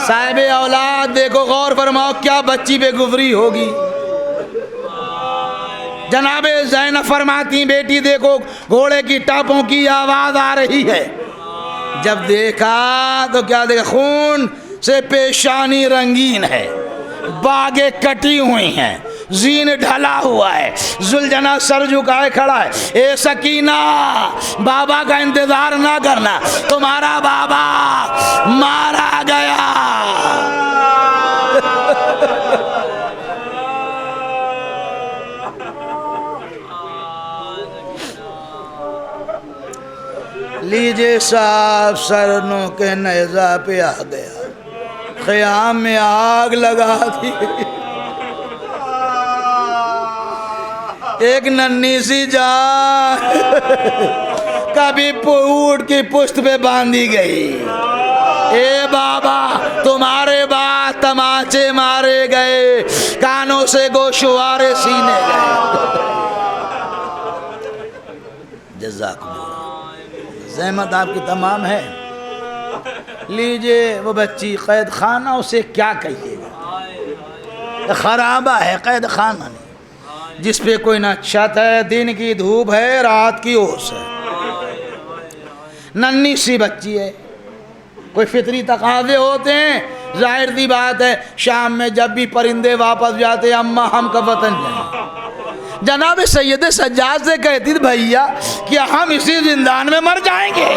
صاحب اولاد دیکھو، غور فرماؤ کیا بچی بے گفری ہوگی۔ جناب زینب فرماتی بیٹی دیکھو گھوڑے کی ٹاپوں کی آواز آ رہی ہے، جب دیکھا تو کیا دیکھا؟ خون سے پیشانی رنگین ہے، باگیں کٹی ہوئی ہیں، زین ڈھلا ہوا ہے، ذوالجناح سر جھکائے کھڑا ہے. اے سکینہ، بابا کا انتظار نہ کرنا، تمہارا بابا مارا گیا. لیجے صاحب سرنوں کے نیزہ پہ آ گیا، خیام میں آگ لگا دی. ایک ننھی سی جان کبھی اونٹ کی پشت پہ باندھی گئی. اے بابا، تمہارے بعد تماچے مارے گئے، کانوں سے گوشوارے سینے گئے. جزاکم اللہ. زحمت آپ کی تمام ہے. لیجئے وہ بچی قید خانہ، اسے کیا کہیے گا؟ خرابہ ہے، قید خانہ نہیں، جس پہ کوئی نہ چھت ہے، دن کی دھوپ ہے، رات کی اوس ہے. ننھی سی بچی ہے، کوئی فطری تقاضے ہوتے ہیں. ظاہر سی بات ہے، شام میں جب بھی پرندے واپس جاتے، اماں ہم کا وطن جائیں. جناب سید سجاد سے کہتی تھی بھیا کیا ہم اسی زندان میں مر جائیں گے؟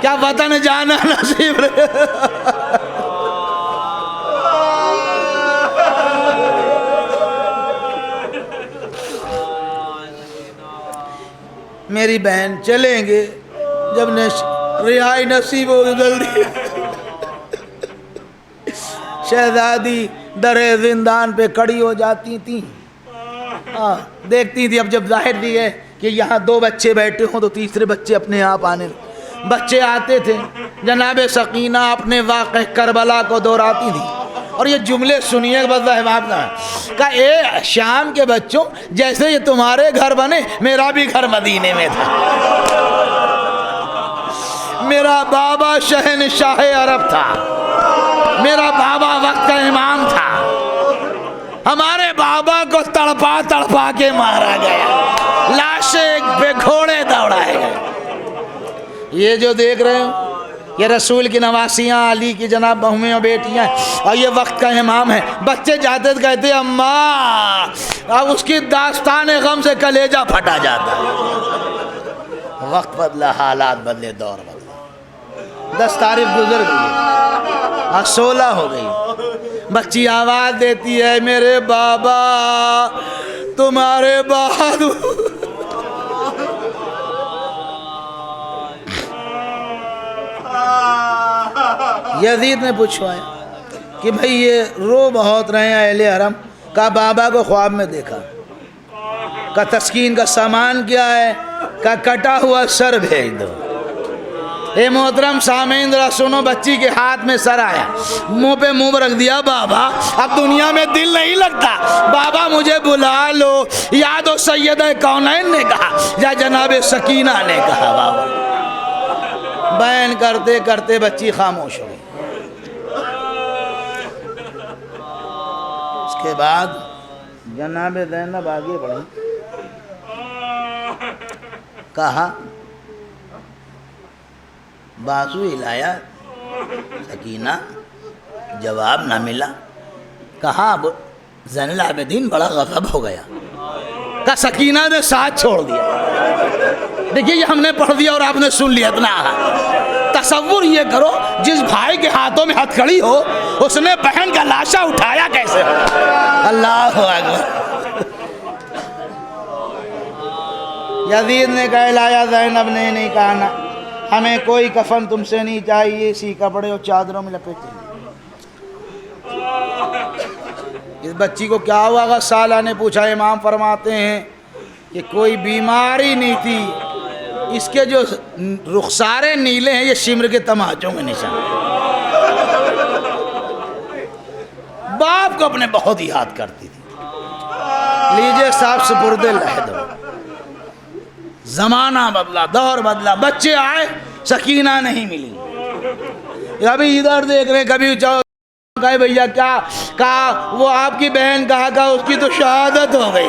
کیا وطن جانا نصیب رہے؟ میری بہن چلیں گے جب رہائی نصیب ہو جلدی. شہزادی در زندان پہ کڑی ہو جاتی تھیں، دیکھتی تھی. اب جب ظاہر بھی ہے کہ یہاں 2 بچے بیٹھے ہوں تو تیسرے بچے اپنے آپ آنے. بچے آتے تھے، جناب سکینہ اپنے واقع کربلا کو دہراتی تھی. اور یہ جملے سنیے بس کہ اے شام کے بچوں، جیسے یہ تمہارے گھر بنے، میرا بھی گھر مدینے میں تھا. میرا بابا شہنشاہ عرب تھا، میرا بابا وقت کا امام تھا. ہمارے بابا کو تڑپا تڑپا کے مارا گیا، لاشیں پہ گھوڑے دوڑائے گئے. یہ جو دیکھ رہے ہو یہ رسول کی نواسیاں، علی کی جناب بہویں اور بیٹیاں، اور یہ وقت کا امام ہے. بچے جاتے تو کہتے اماں، اب اس کی داستان غم سے کلیجہ پھٹا جاتا ہے. وقت بدلا، حالات بدلے، دور بدلا. 10 تاریخ گزر گئی، آج 16 ہو گئی. بچی آواز دیتی ہے میرے بابا تمہارے بعد. یزید نے پوچھوایا کہ بھئی یہ رو بہت رہے ہیں اہل حرم. کہا بابا کو خواب میں دیکھا. کہا تسکین کا سامان کیا ہے؟ کہا کٹا ہوا سر بھیج دو. اے محترم سامعین ذرا سنو، بچی کے ہاتھ میں سر آیا، منہ پہ منہ رکھ دیا. بابا اب دنیا میں دل نہیں لگتا، بابا مجھے بلا لو. یا تو سیدہ کونین نے کہا یا جناب سکینہ نے کہا. بابا بیان کرتے کرتے بچی خاموش ہو گئی. اس کے بعد جناب زینب آگے بڑھی، کہا بازو ہلایا، سکینہ جواب نہ ملا. کہا اب زین العابدین بڑا غضب ہو گیا. کہا سکینہ نے ساتھ چھوڑ دیا. دیکھیے یہ ہم نے پڑھ دیا اور آپ نے سن لیا. اتنا تصور یہ کرو، جس بھائی کے ہاتھوں میں ہتھ کڑی ہو اس نے بہن کا لاشا اٹھایا کیسے؟ اللہ اکبر. یزید نے کہلایا زینب نے نہیں کہا نا، ہمیں کوئی کفن تم سے نہیں چاہیے، اسی کپڑے اور چادروں میں لپیٹے. اس بچی کو کیا ہوا گا؟ سالہ نے پوچھا. امام فرماتے ہیں کہ کوئی بیماری نہیں تھی، اس کے جو رخسارے نیلے ہیں یہ شمر کے تماچوں میں نشان. باپ کو اپنے بہت یاد کرتی تھی. لیجئے صاحب سپرد لحد ہو. زمانہ بدلا، دور بدلا، بچے آئے، سکینہ نہیں ملی. ابھی ادھر دیکھ رہے، کبھی کہے بھیا کیا کہا؟ وہ آپ کی بہن کہا اس کی تو شہادت ہو گئی.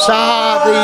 7